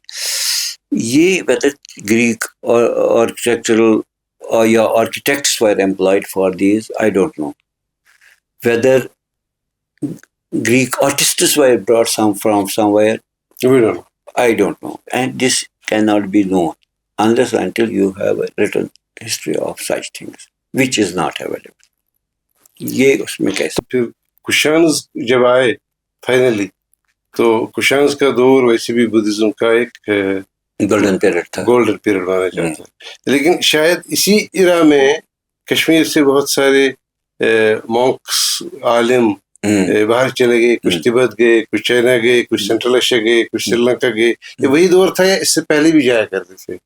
یہ ویدر گریک آرکیٹیکچرل یا architects were employed for these, I don't know. Whether Greek artists were brought from somewhere, we don't know. I don't know. And this cannot be known unless until you have a written history of such things, which is not available. یہ اس میں کیسے پھر کشانز جب آئے finally, تو کشانز کا دور ویسے بھی بدھزم کا ایک گولڈن پیریڈ تھا, گولڈن پیریڈ مانا جاتا ہے. لیکن شاید اسی ایرا میں کشمیر سے بہت سارے مونکس عالم باہر چلے گئے, کچھ تبت گئے, کچھ چائنا گئے, کچھ سینٹرل ایشیا گئے, کچھ سری لنکا گئے. یہ وہی دور تھا یا اس سے پہلے بھی جایا کرتے تھے؟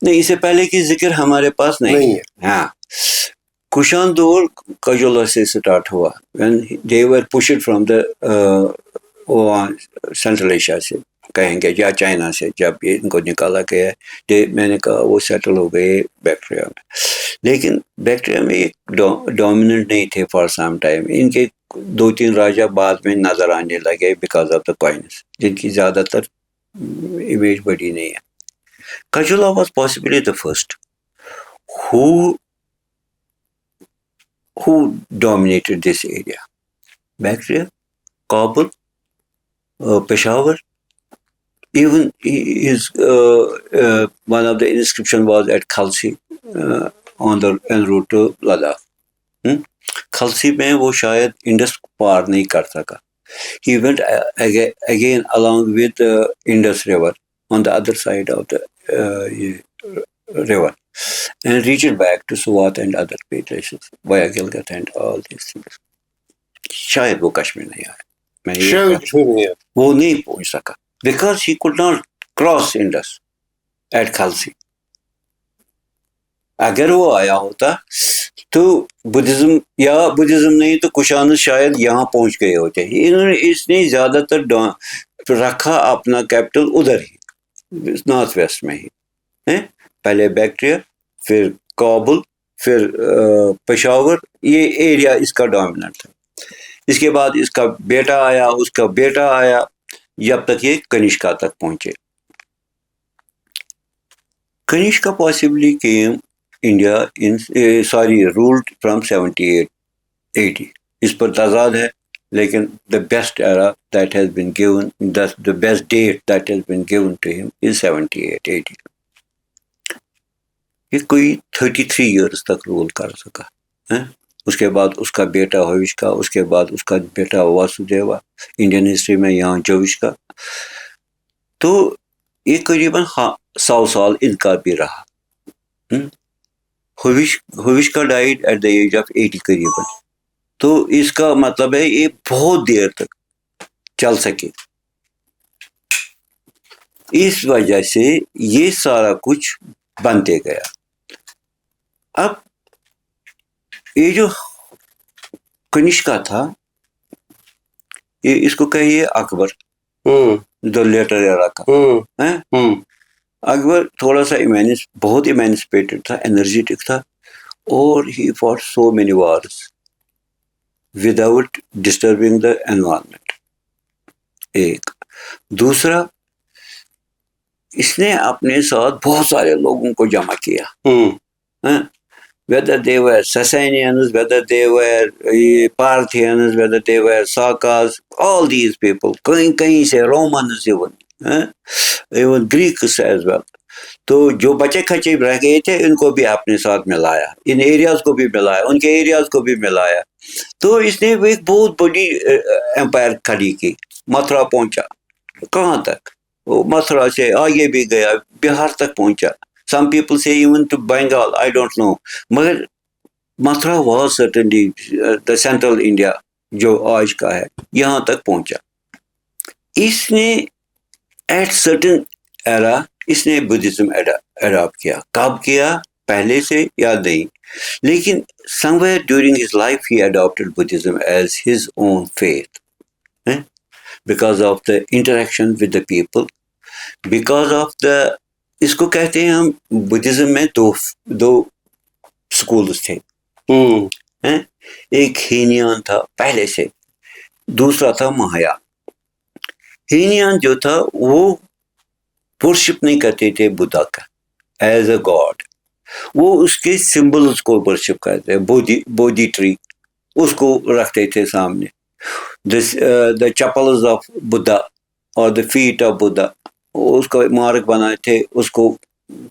نہیں, اس سے پہلے کی ذکر ہمارے پاس نہیں ہے. ہاں, کشان دور کجولا سے اسٹارٹ ہوا, when they were pushed from the central Asia سے کہیں گے یا چائنا سے, جب ان کو نکالا گیا. میں نے کہا وہ سیٹل ہو گئے بیکٹریا میں, لیکن بیکٹریا میں ایک ڈومیننٹ نہیں تھے فار سم ٹائم. ان کے 2-3 راجا بعد میں نظر آنے لگے بیکاز آف دا کوائنس, جن کی زیادہ تر امیج بڑی نہیں ہے. Kujula was possibly the first who dominated this area. Bactria, Kabul, Peshawar. Even his one of the inscription was at Khalsi on the en route to Ladakh. Khalsi میں وہ شاید انڈس پار نہیں کر سکا. He went again along with the Indus River on the other side of the river and reached back to Swat and other places via Gilgit and all these things. شاید وہ کشمیر نہیں آیا, میں یہ شاید کشمیر میں نہیں ہے. وہ نہیں پہنچ سکا because he could not cross Indus at Khalsi. اگر وہ آیا ہوتا تو بدھزم یا بدھزم نہیں تو کشانز شاید یہاں پہنچ گئے ہوتے. اس نے زیادہ تر رکھا اپنا کیپٹل ادھر ہی نارتھ ویسٹ میں ہی, پہلے بیکٹریا, پھر کابل, پھر پشاور, یہ ایریا اس کا ڈومیننٹ تھا. اس کے بعد اس کا بیٹا آیا, اس کا بیٹا آیا, جب تک یہ کنشکا تک پہنچے. کنشکا possibly came India in ruled from 78-80. اس پر تضاد ہے, لیکن the best era that has been given, the best date that has been given to him is 78-80. یہ کوئی 33 years تک رول کر سکا. اس کے بعد اس کا بیٹا ہویشکا, اس کے بعد اس کا بیٹا واسودیوا, انڈین ہسٹری میں یہاں جوشکا. تو یہ قریباً 100 سال ان کا بھی رہا. Huvishka died at the age of 80 قریباً. تو اس کا مطلب ہے یہ بہت دیر تک چل سکے. اس وجہ سے یہ سارا کچھ بنتے گیا. اب یہ جو کنشکا تھا, یہ اس کو کہیے اکبر, جو لیٹر ایرا کا. اکبر تھوڑا سا بہت ایمینسپیٹڈ تھا, انرجیٹک تھا, اور he fought so many wars without disturbing the environment. ایک دوسرا, اس نے اپنے ساتھ بہت سارے لوگوں کو جمع کیا, whether they were Sasanians, whether they were Parthians, whether they were Sakas, all these people, کہیں سے Romans even Greeks as well. تو جو بچے کھچے رہ گئے تھے ان کو بھی اپنے ساتھ ملایا, ان ایریاز کو بھی ملایا, ان کے ایریاز کو بھی ملایا. تو اس نے ایک بہت بڑی امپائر کھڑی کی. متھرا پہنچا, کہاں تک؟ وہ متھرا سے آگے بھی گیا, بہار تک پہنچا. Some people say even to Bengal, I don't know. مگر Mathura was certainly the central India جو آج کا ہے, یہاں تک پہنچا. اس نے ایٹ certain era اس نے بدھزم اڈاپٹ کیا. کب کیا پہلے سے یاد نہیں, لیکن somewhere during his life he adopted Buddhism as his own faith, because of the interaction with the people, because of the, اس کو کہتے ہیں ہم بدھزم میں دو سکولز تھے. ایک ہینیان تھا پہلے سے, دوسرا تھا مہایا. ہینیان جو تھا وہ ورشپ نہیں کرتے تھے بدھا کا ایز اے گاڈ, وہ اس کے سمبلز کو ورشپ کرتے, بودھی ٹری اس کو رکھتے تھے سامنے. دا چپلز آف بدھا اور دا فیٹ آف بدھا, اس کا مارک بنائے تھے, اس کو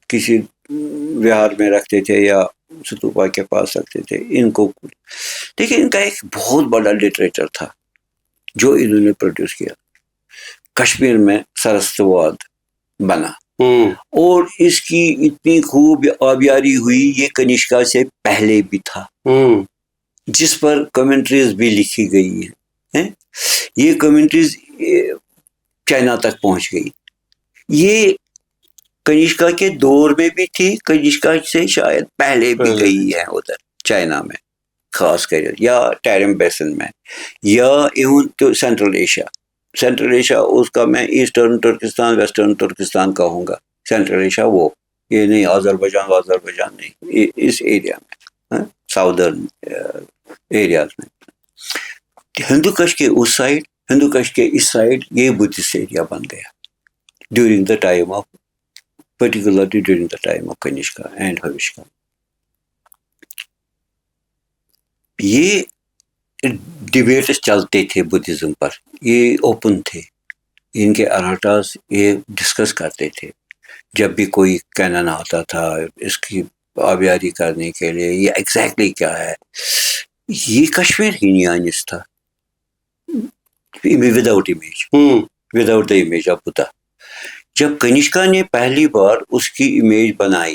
کسی وہار میں رکھتے تھے یا ستوپا کے پاس رکھتے تھے ان کو. لیکن ان کا ایک بہت بڑا لٹریچر تھا جو انہوں نے پروڈیوس کیا. کشمیر میں سرستواد بنا, اور اس کی اتنی خوب آبیاری ہوئی, یہ کنشکا سے پہلے بھی تھا, جس پر کمنٹریز بھی لکھی گئی ہیں. یہ کمنٹریز چائنا تک پہنچ گئی. یہ کنشکا کے دور میں بھی تھی, کنشکا سے شاید پہلے بھی گئی ہے ادھر چائنا میں, خاص کر یا ٹیرم بیسن میں, یا ایون تو سینٹرل ایشیا. سینٹرل ایشیا اس کا میں ایسٹرن ترکستان ویسٹرن ترکستان کہوں گا. سینٹرل ایشیا وہ, یہ نہیں آذربائیجان نہیں, اس ایریا میں, ساؤدرن ایریاز میں. ہندوکش کے اس سائڈ, ہندوکش کے اس سائڈ یہ بدھسٹ ایریا بن گیا during the time of, particularly during the time of Kanishka and Havishka. یہ ڈیبیٹس چلتے تھے بدھزم پر, یہ اوپن تھے, ان کے اراٹاز یہ ڈسکس کرتے تھے. جب بھی کوئی کینن آتا تھا اس کی آبیاری کرنے کے لیے, یہ ایگزیکٹلی کیا ہے, یہ کشمیر ہی نیانس تھا without image, without the image of Buddha. جب کنشکا نے پہلی بار اس کی امیج بنائی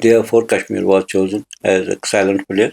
Therefore Kashmir was chosen as a silent player।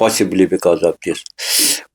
possibly because of this।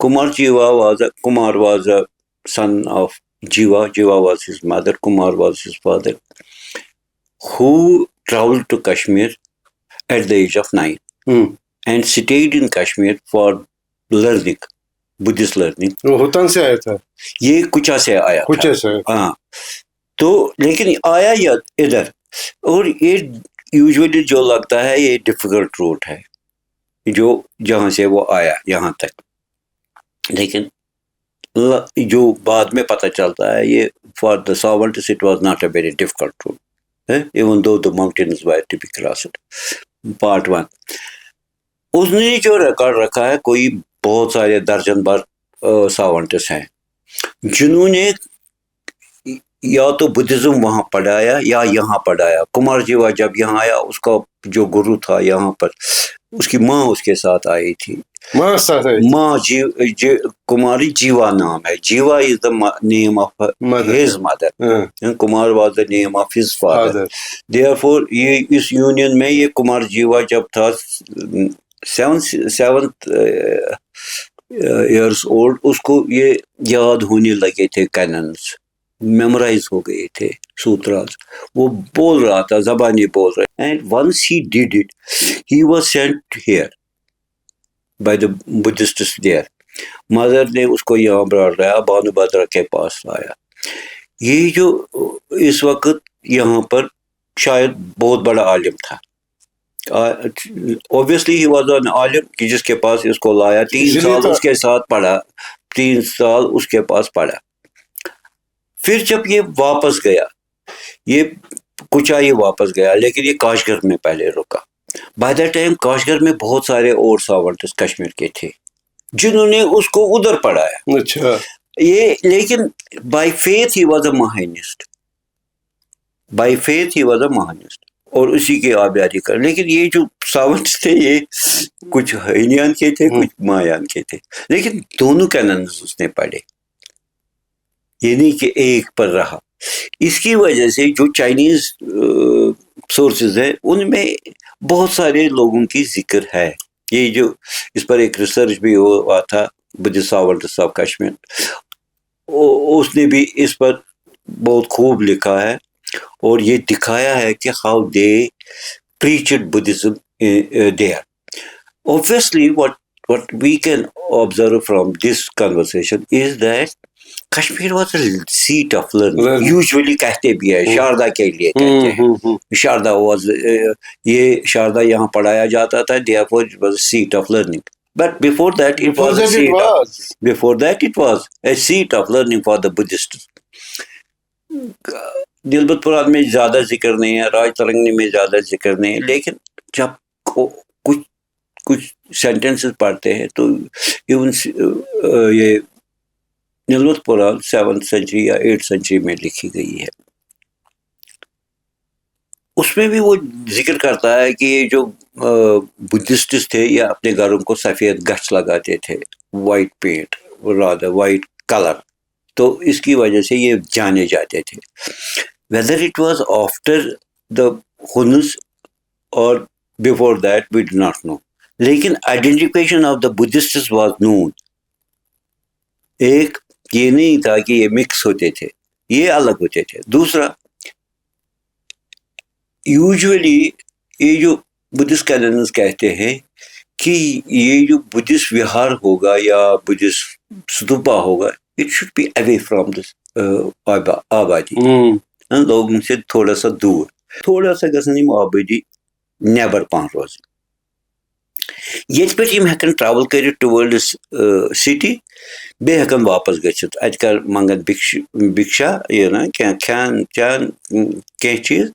Kumar was a son of Jiva was his mother, Kumar was his father, who traveled to Kashmir at the age of 9 and stayed in Kashmir for learning, Buddhist learning. وہ ہوتن سے آیا تھا, یہ کچا سے آیا کچھ تھا. ایسا. ہاں تو لیکن آیا یا ادھر, اور یہ یوزولی جو لگتا ہے یہ ڈیفیکلٹ روٹ ہے جو جہاں سے وہ آیا یہاں تک, لیکن جو بعد میں پتہ چلتا ہے یہ for the savants it was not a very difficult route, even though the mountains were to be crossed. Part 1 اس نے جو ریکارڈ رکھا ہے, کوئی بہت سارے درجن بھر ساونٹس ہیں جنہوں نے یا تو بدھزم وہاں پڑھایا یا یہاں پڑھایا. کمار جیوا جب یہاں آیا, اس کا جو گرو تھا یہاں پر, اس کی ماں اس کے ساتھ آئی تھی. ماں کماری جیوا نام ہے. Jiva is the name of his mother, Kumar was the name of his father. Therefore یہ اس یونین میں یہ کمار جیوا جب تھا 7th ایئرس اولڈ, اس کو یہ یاد ہونے لگے تھے کیننس, میمورائز ہو گئے تھے سوتراز, وہ بول رہا تھا, زبانی بول رہے. And once he did it he was sent here by the Buddhists there. Mother نے اس کو یہاں پر لایا, بانو بھدرا کے پاس لایا. یہ جو اس وقت یہاں پر شاید بہت بڑا عالم تھا, اوبیسلی ہی واز این عالم کہ جس کے پاس اس کو لایا, 3 سال اس کے ساتھ پڑھا, 3 سال اس کے پاس پڑھا. پھر جب یہ واپس گیا, یہ کچھ آئی واپس گیا, لیکن یہ کاشگر میں پہلے رکا. بائی دا ٹائم کاشگر میں بہت سارے اور ساونٹس کشمیر کے تھے جنہوں نے اس کو ادھر پڑھایا. اچھا, یہ لیکن by faith he was a Mahayanist, by faith he was a Mahayanist, اور اسی کی آبیاری کر. لیکن یہ جو ساونٹس تھے یہ کچھ ہینیان کے تھے, کچھ مایان کے تھے, لیکن دونوں کیننز اس نے پڑھے, یہ نہیں کہ ایک پر رہا. اس کی وجہ سے جو چائنیز سورسز ہیں ان میں بہت سارے لوگوں کی ذکر ہے. یہ جو اس پر ایک ریسرچ بھی ہوا تھا, بدھسٹ ساونٹس آف کشمیر, اس نے بھی اس پر بہت خوب لکھا ہے اور یہ دکھایا ہے کہ how they preached Buddhism there. Obviously what we can observe from this conversation is that Kashmir was a seat of learning. Usually کہتے بھی ہے, شاردا کے لیے کہتے ہیں, شاردا واز, یہ شاردا یہاں پڑھایا جاتا تھا, therefore it was a seat of learning. But before that it was a seat of learning for the Buddhists. دلبت پوران میں زیادہ ذکر نہیں ہے, راج ترنگی میں زیادہ ذکر نہیں ہے, لیکن جب کچھ سینٹینسز پڑھتے ہیں تو ایون یہ نلوت پوران 7th century یا 8th century میں لکھی گئی ہے. اس میں بھی وہ ذکر کرتا ہے کہ یہ جو بدھسٹس تھے یہ اپنے گھروں کو سفید گچھ لگاتے تھے, white paint, rather white colour, تو اس کی وجہ سے یہ جانے جاتے تھے. Whether it was after the Huns اور before that we do not know, لیکن identification of the Buddhists was known. ایک یہ نہیں تھا کہ یہ مکس ہوتے تھے, یہ الگ ہوتے تھے. دوسرا, یوزولی یہ جو بدھسٹ کیننز کہتے ہیں کہ یہ جو بدھسٹ وہار ہوگا یا بدھسٹ ستوپا ہوگا, it should be away from this آبادی, لوگوں سے تھوڑا سا دور, تھوڑا سا گژھن یم آبادی نیبر پہن روزٕنۍ. ییٚتہِ پٮ۪ٹھ یِم ہٮ۪کن ٹرٛاوٕل کٔرِتھ ٹُوٲرڈٕس سِٹی, بیٚیہِ ہٮ۪کن واپس گٔژھِتھ. اَتہِ کر منٛگن بِکشا, یہِ نا کینٛہہ کھٮ۪ن چٮ۪ن کینٛہہ چیٖز.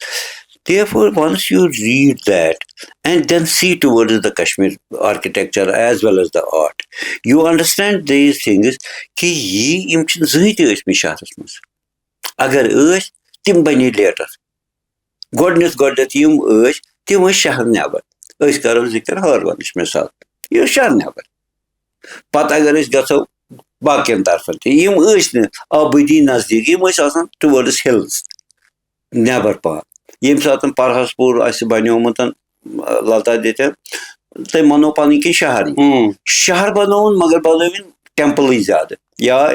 Therefore, once you read that and then see towards the Kashmir architecture as well as the art, you understand these things کہ یِم چھِنہٕ زٕہٕنۍ تہِ ٲسۍمٕتۍ شہرس منٛز. اگر ٲسۍ تِم بنے لیٹر. گۄڈنٮ۪تھ یِم ٲسۍ تِم ٲسۍ شہر نٮ۪بر. أسۍ کرو ذِکر ہٲروَنٕچ مِثال, یہِ اوس شہر نٮ۪بر. پتہٕ اگر أسۍ گژھو باقین طرفن تہِ, یِم ٲسۍ نہٕ آبٲدی نزدیٖک, یِم ٲسۍ آسان ٹُوٲرڈٕس ہِلز نٮ۪بر پہن. ییٚمہِ ساتہٕ پرہس پوٗر آسہِ بنیومُت لتادیتٮ۪ن, تٔمۍ بنوو پنٕنۍ کِنۍ شہرٕے. شہر بنووُن مگر بنٲوِن ٹیمپلٕے زیادٕ, یا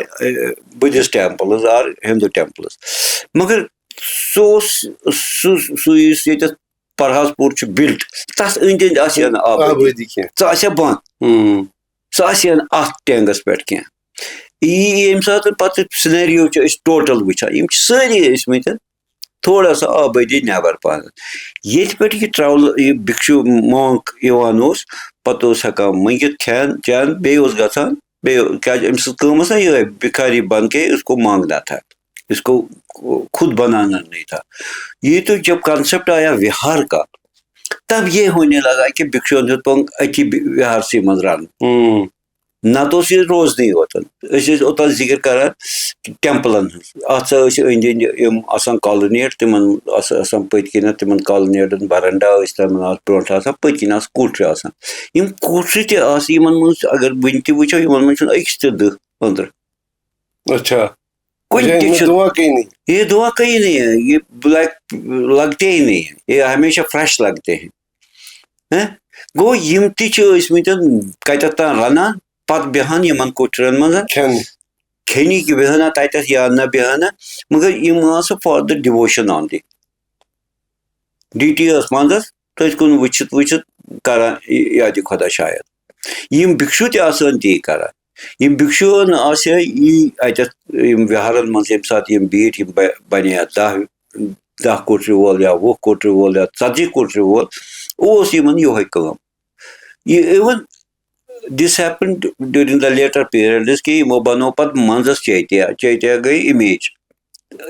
Buddhist temples or Hindu temples. مگر سُہ یُس ییٚتٮ۪تھ پرہاز پوٗر چھُ بِلٹ تَتھ أنٛدۍ أنٛدۍ آسہِ ہا نہٕ آبٲدی سۄ آسہِ ہا بنٛد سۄ آسہِ ہا نہٕ اَتھ ٹینٛگَس پٮ۪ٹھ کینٛہہ ییٚمہِ ساتہٕ پَتہٕ سِنیریو چھِ أسۍ ٹوٹَل وٕچھان یِم چھِ سٲری ٲسۍمٕتۍ تھوڑا سا آبٲدی نٮ۪بر پہن ییٚتہِ پٮ۪ٹھ یہِ ٹرٛاوٕل یہِ بِکشوٗ مانٛک یِوان اوس پَتہٕ اوس ہٮ۪کان مٔنٛگِتھ کھٮ۪ن چٮ۪ن بیٚیہِ اوس گژھان بیٚیہِ کیٛازِ أمۍ سٕنٛز کٲم ٲس نا یِہوٚے بِکھاری بن کے اس کو مانگنا تھا اس کو خود بنانا نہیں تھا یہ تو جب کانسیپٹ آیا وہار کا تب یہ ہونے لگا کہ بِکشوَن ہیوٚت پنُن أتھی وِہارسٕے منٛز رَنُن نَتہٕ اوس یہِ روزنٕے یوتن أسۍ ٲسۍ اوٚتان ذِکر کران ٹٮ۪مپلَن ہٕنٛز اَتھ سا ٲسۍ أنٛدۍ أنٛدۍ یِم آسان کالنیٹ تِمن ٲس آسان پٔتۍ کِنٮ۪تھ تِمن کالنیٹن برنڈا ٲسۍ تِمن برونٛٹھ آسان پٔتۍ کِنۍ آسہٕ کوٹھرِ آسان یِم کوٹھرِ تہِ آسہٕ یِمن منٛز اگر وٕنہِ تہِ وٕچھو یِمن منٛز چھُنہٕ أکِس تہِ دٕہ أنٛدرٕ کُنہِ تہِ چھُ یہ دعا کہیں نہیں ہے یہ لگتے ہی نہیں ہے یہ ہمیشہ فریش لگتے ہیں گوٚو یِم تہِ چھِ ٲسۍمٕتۍ کَتٮ۪تھ تام رَنان پَتہٕ بیٚہان یِمن کوٹھرٮ۪ن منٛز کھٮ۪نہِ کہِ بیٚہنا تَتٮ۪تھ یا نہ بیٚہنا مگر یِم آسہٕ for the devotion on D T ٲس منٛزس تٔتھۍ کُن وٕچھِتھ کران یادِ خۄدا شاید یِم بِکشوٗ تہِ آسہٕ ہن تی کران یِم بِکشوٗوَن آسہِ ہا یی اَتٮ۪تھ یِم وِہارن منٛز ییٚمہِ ساتہٕ یِم بیٖٹھۍ یِم بَنے ہا دہ کوٹرِ وول یا وُہ کوٹرِ وول یا 40 کوٹرِ وول اوس یِمن یِہوٚے کٲم یہِ اِوٕن دِس ہیپن ڈیوٗرِنگ دَ لیٹر پیٖریڈٕز کہِ یِمو بَنوو پَتہٕ منٛزس چیتیا گٔے اِمیج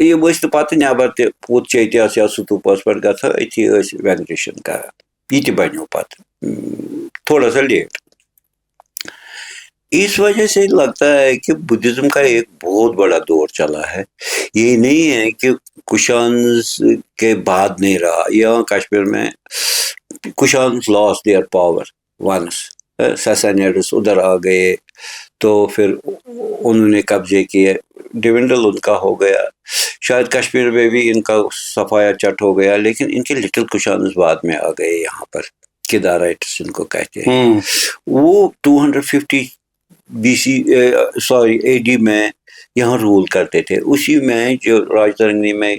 یِم ٲسۍ نہٕ پَتہٕ نٮ۪بر تہِ پوٚت چیتیاہس یا ستوٗپس پٮ۪ٹھ گژھان أتھی ٲسۍ وینریشن کران یہِ تہِ بَنیو پَتہٕ تھوڑا سا لیٹ اس وجہ سے لگتا ہے کہ بدھزم کا ایک بہت بڑا دور چلا ہے یہ نہیں ہے کہ کشانز کے بعد نہیں رہا یہاں کشمیر میں کشانز لاس دیئر پاور ونس سیسانیڈس ادھر آ گئے تو پھر انہوں نے قبضے کیے ڈیونڈل ان کا ہو گیا شاید کشمیر میں بھی ان کا صفایا چٹ ہو گیا لیکن ان کے لٹل کشانز بعد میں آ گئے یہاں پر کیدارائٹس ان کو کہتے ہیں وہ 250 اے ڈی میں یہاں رول کرتے تھے اسی میں جو راج ترنگی میں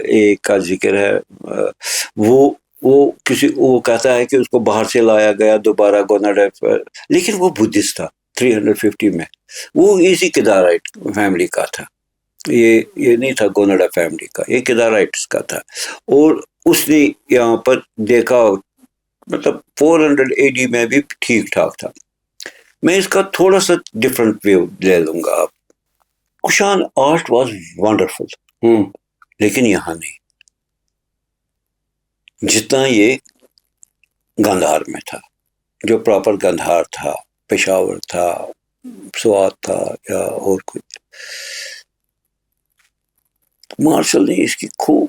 ایک کا ذکر ہے وہ کہتا ہے کہ اس کو باہر سے لایا گیا دوبارہ گوناڈ لیکن وہ بدھسٹ تھا 350 میں وہ اسی کیدارائٹ فیملی کا تھا یہ نہیں تھا گوناڈا فیملی کا یہ کیدارائٹس کا تھا اور اس نے یہاں پر دیکھا مطلب 400 اے ڈی میں بھی ٹھیک ٹھاک تھا میں اس کا تھوڑا سا ڈفرنٹ ویو لے لوں گا آپ کشان آرٹ واز ونڈرفل لیکن یہاں نہیں جتنا یہ گندھار میں تھا جو پراپر گندھار تھا پشاور تھا سوات تھا یا اور کچھ مارشل نے اس کی خوب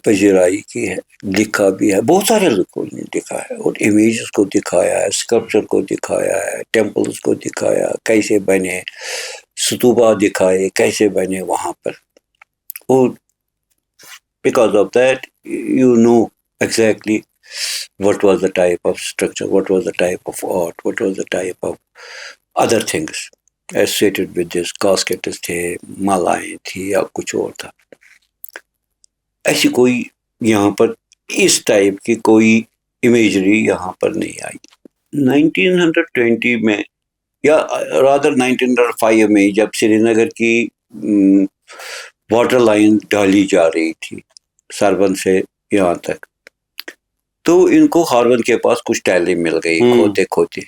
پذیرائی کی ہے لکھا بھی ہے بہت سارے لوگوں نے لکھا ہے اور امیجز کو دکھایا ہے اسکلپچر کو دکھایا ہے ٹیمپلز کو دکھایا کیسے بنے ستوپا دکھائے کیسے بنے وہاں پر اور because of that you know exactly what was the type of structure, what was the type of art, what was the type of other things associated with this caskets تھے مالائیں تھی یا کچھ اور تھا ایسی کوئی یہاں پر اس ٹائپ کی کوئی امیجری یہاں پر نہیں آئی 1920 میں یا رادر 1905 میں جب سری نگر کی واٹر لائن ڈالی جا رہی تھی سربن سے یہاں تک تو ان کو ہارون کے پاس کچھ ٹیلنٹ مل گئی کھوتے کھوتے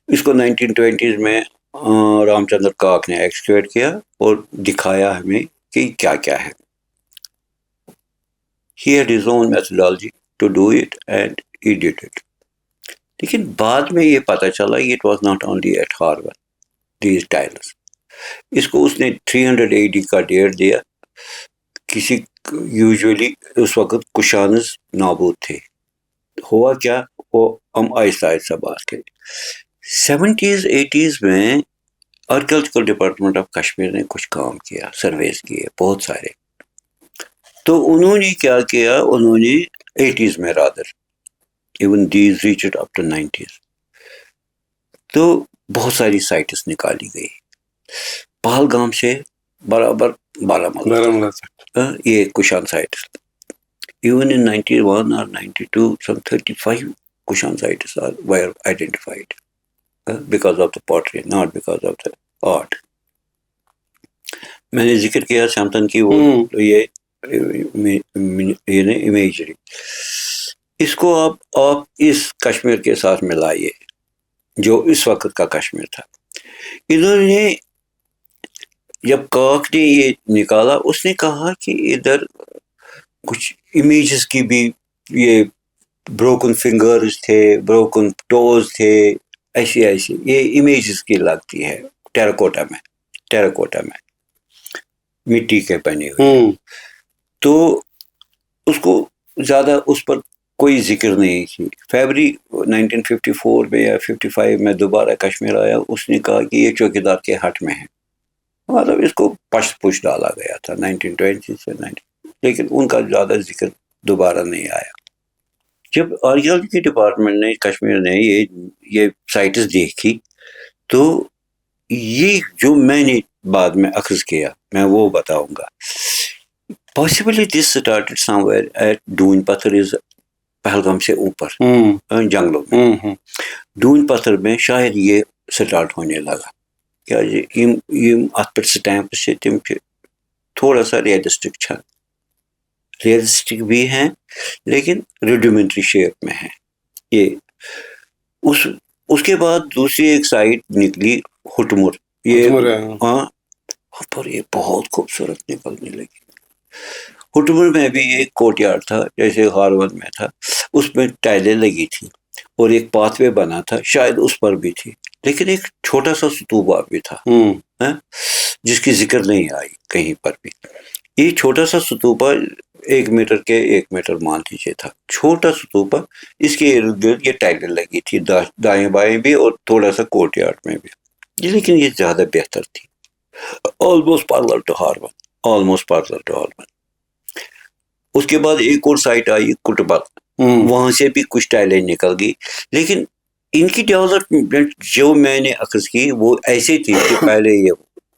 اس کو 1920s میں رام چندر کاک نے ایکسکیویٹ کیا اور دکھایا ہمیں کہ کیا کیا ہے he had his own methodology to do it and he did it لیکن بعد میں یہ پتہ چلا it was not only at Harvard these tiles اس کو اس نے 300 AD کا ڈیٹ دیا کسی یوزولی اس وقت کشانز نابود تھے ہوا کیا وہ ہم آہستہ آہستہ بات کریں 70s 80s میں آرکیالوجیکل ڈپارٹمنٹ آف کشمیر نے کچھ کام کیا سرویز کیے بہت سارے تو انہوں نے کیا کیا انہوں نے 80s میں rather even these reached up to 90s تو بہت ساری سائٹس نکالی گئی پہلگام سے برابر Baramulla. یہ کشان sites. Even in 91 or 92, some 35 Kushan sites were identified because of the pottery, not because of the art. میں نے ذکر کیا سیمتن کی وہ یہ امیجری. اس کو آپ اس کشمیر کے ساتھ ملائیے جو اس وقت کا کشمیر تھا. انہوں نے جب کاک نے یہ نکالا اس نے کہا کہ ادھر کچھ امیجز کی بھی یہ بروکن فنگرز تھے, بروکن ٹوز تھے, ایسی یہ امیجز کی لگتی ہے ٹیراکوٹا میں مٹی کے بنے ہوئے. تو اس کو زیادہ اس پر کوئی ذکر نہیں تھی. فیبری 1954 میں یا 55 میں دوبارہ کشمیر آیا, اس نے کہا کہ یہ چوکیدار کے ہٹ میں ہے, مطلب اس کو پش ڈالا گیا تھا 1920 سے 19, لیکن ان کا زیادہ ذکر دوبارہ نہیں آیا. جب آرکیالوجی ڈپارٹمنٹ نے کشمیر نے یہ سائٹس دیکھی تو یہ جو میں نے بعد میں اخذ کیا میں وہ بتاؤں گا. Possibly this started somewhere at down پتھر از پہلگام سے اوپر جنگلوں میں. ڈون پتھر میں شاید یہ سٹارٹ ہونے لگا کیا یم اتھ پہ سٹیمپ سے تم تھوڑا سا ریئلسٹک بھی ہیں لیکن ریڈیومنٹری شیپ میں ہیں. یہ اس کے بعد دوسری ایک سائٹ نکلی ہٹمر. یہ ہاں پر یہ بہت خوبصورت نکلنے لگی. ہٹمر میں بھی ایک کوٹ یارڈ تھا جیسے ہارون میں تھا, اس میں ٹائلیں لگی تھیں اور ایک پاتھ وے بنا تھا, شاید اس پر بھی تھی, لیکن ایک چھوٹا سا ستوپا بھی تھا جس کی ذکر نہیں آئی کہیں پر بھی. یہ چھوٹا سا ستوپا 1 میٹر کے 1 میٹر مان لیجیے تھا, چھوٹا ستوپا. اس کے ارد گرد یہ ٹائلیں لگی تھی دائیں بائیں بھی اور تھوڑا سا کوٹ یارڈ میں بھی, لیکن یہ زیادہ بہتر تھی. Almost parallel to Haroon. اس کے بعد ایک اور سائٹ آئی کٹبل, وہاں سے بھی کچھ ٹائلیں نکل گئی, لیکن ان کی ڈیولپمنٹ جو میں نے اخذ کی وہ ایسے تھی کہ پہلے یہ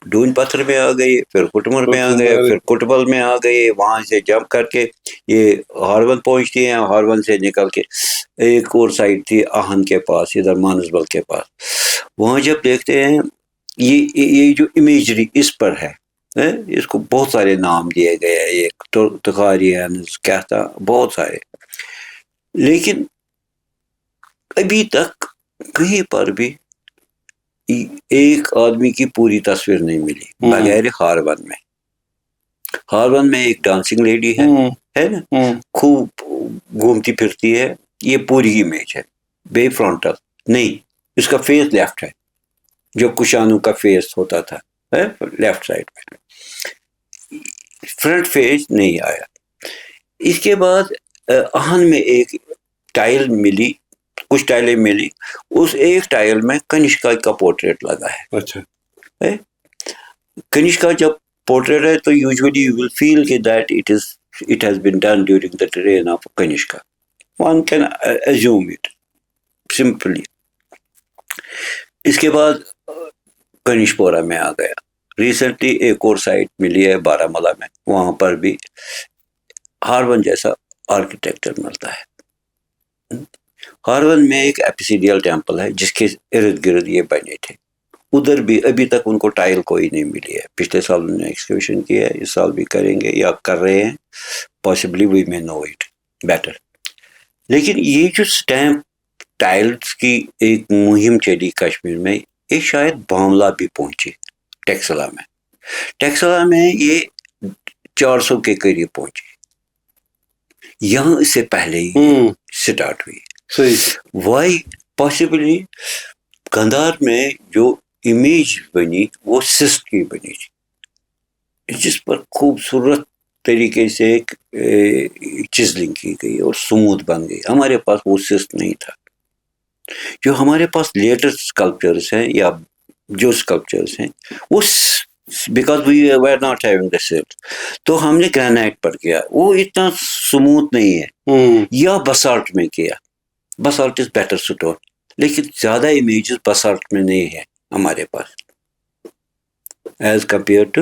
ڈون پتھر میں آ گئی, پھر کٹمر میں آ گئے, پھر کٹبل میں آ گئے, وہاں سے جمپ کر کے یہ ہارون پہنچتی ہیں. ہارون سے نکل کے ایک اور سائٹ تھی آہن کے پاس, ادھر مانسبل کے پاس. وہاں جب دیکھتے ہیں یہ جو امیجری اس پر ہے, اس کو بہت سارے نام دیے گئے ہیں, یہ تخاریانز کیا تھا, بہت سارے, لیکن ابھی تک کہیں پر بھی ایک آدمی کی پوری تصویر نہیں ملی بغیر ہارون میں. ہارون میں ایک ڈانسنگ لیڈی ہے نا, خوب گھومتی پھرتی ہے, یہ پوری امیج ہے. بے فرنٹل نہیں, اس کا فیس لیفٹ ہے, جو کشانوں کا فیس ہوتا تھا لیفٹ سائڈ میں, فرنٹ فیس نہیں آیا. اس کے بعد آہن میں ایک ٹائل ملی, کچھ ٹائلیں ملی, اس ایک ٹائل میں کنشکا کا پورٹریٹ لگا ہے. اچھا, کنشکا جب پورٹریٹ ہے تو یوزولی یو ول فیل کہ that it has been done during the reign of Kanishka. One can assume it simply. اس کے بعد کنشپورہ میں آ گیا. ریسنٹلی ایک اور سائٹ ملی ہے بارامولہ میں, وہاں پر بھی ہارون جیسا آرکیٹیکچر ملتا ہے. ہارون میں ایک ایپیسیڈیل ٹیمپل ہے جس کے ارد گرد یہ بنے تھے. ادھر بھی ابھی تک ان کو ٹائل کوئی نہیں ملی ہے. پچھلے سال انہوں نے ایکسکیویشن کیا ہے, اس سال بھی کریں گے یا کر رہے ہیں, پاسبلی وی میں نو اٹ بیٹر. لیکن یہ جو اسٹیمپ ٹائلز کی ایک مہم چلی کشمیر میں, یہ شاید باملہ بھی پہنچی ٹیکسلا میں. ٹیکسلا میں یہ 400 کے قریب پہنچی, یہاں اس سے پہلے ہی سٹارٹ ہوئی. وائی پاسبلی گندھار میں جو امیج بنی وہ سسٹ کی بنی تھی, جس پر خوبصورت طریقے سے چزلنگ کی گئی اور سموتھ بن گئی. ہمارے پاس وہ سسٹ نہیں تھا. جو ہمارے پاس لیٹسٹ اسکلپچرس ہیں یا جو اسکلپچرس ہیں وہ because we were not having the سسٹ, تو ہم نے گرینائٹ پر کیا, وہ اتنا سموتھ نہیں ہے. یا بسالٹ میں کیا, بسالٹ از بیٹر سٹون, لیکن زیادہ امیجز بسالٹ میں نہیں ہے ہمارے پاس as compare to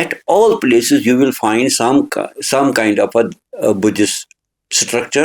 at all places you will find some kind of a Buddhist structure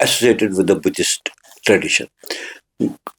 associated with the Buddhist tradition।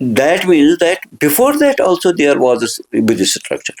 That means that before that also there was a Buddhist structure।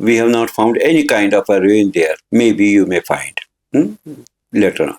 We have not found any kind of a ruin there. Maybe you may find later on।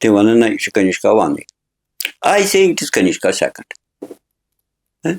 they want to know Kanishka 1। I say it is Kanishka 2।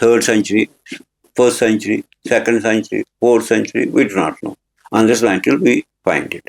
3rd century, 1st century, 2nd century, 4th century, we do not know unless until we find it।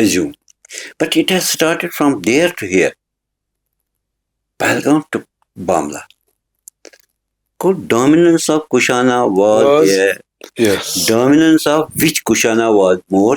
assume, but it has started from there to here, Pahalgam to Bamla। Good dominance of Kushana was there। yes, dominance of which Kushana was more,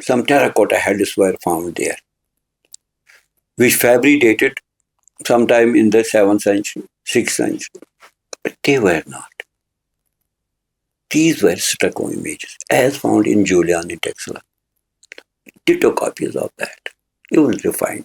some terracotta heads were found there, which fabricated sometime in the 7th century, 6th century. But they were not. These were stucco images, as found in Giuliani Texela. Ditto copies of that. You will find.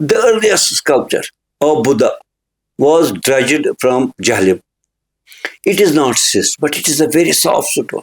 the earliest sculpture of Buddha was dredged from Jahlim. It is not cyst, but it is a very soft stone,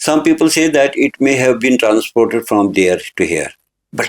Some people say that it may have been transported from there to here, but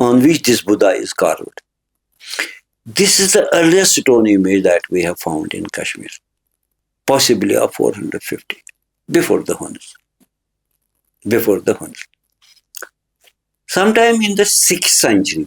on which this Buddha is carved. This is the earliest stone image that we have found in Kashmir, possibly of 450, before the Huns. Before the Huns. Sometime in the 6th century,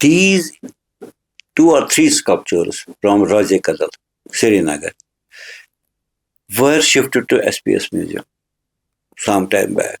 These 2 or 3 sculptures from Raja Kadal, Srinagar, were shifted to SPS Museum some time back.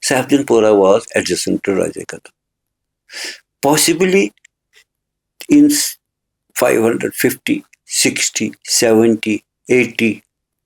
Saifuddinpura was adjacent to Raja Kadal. Possibly in 550, 60, 70, 80,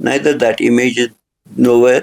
Neither that image is nowhere.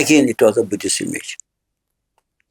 again it was a Buddhist image.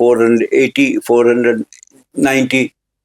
480 490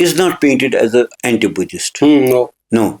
is not painted as an anti-Buddhist. No.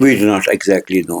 We do not exactly know.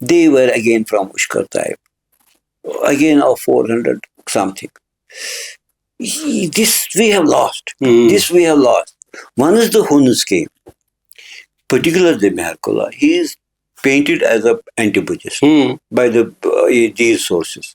They were again from Ushkar type, again of 400 something. This we have lost. This we have lost. One is the Huns came, particularly Meherkula. He is painted as an anti-Buddhist by these sources.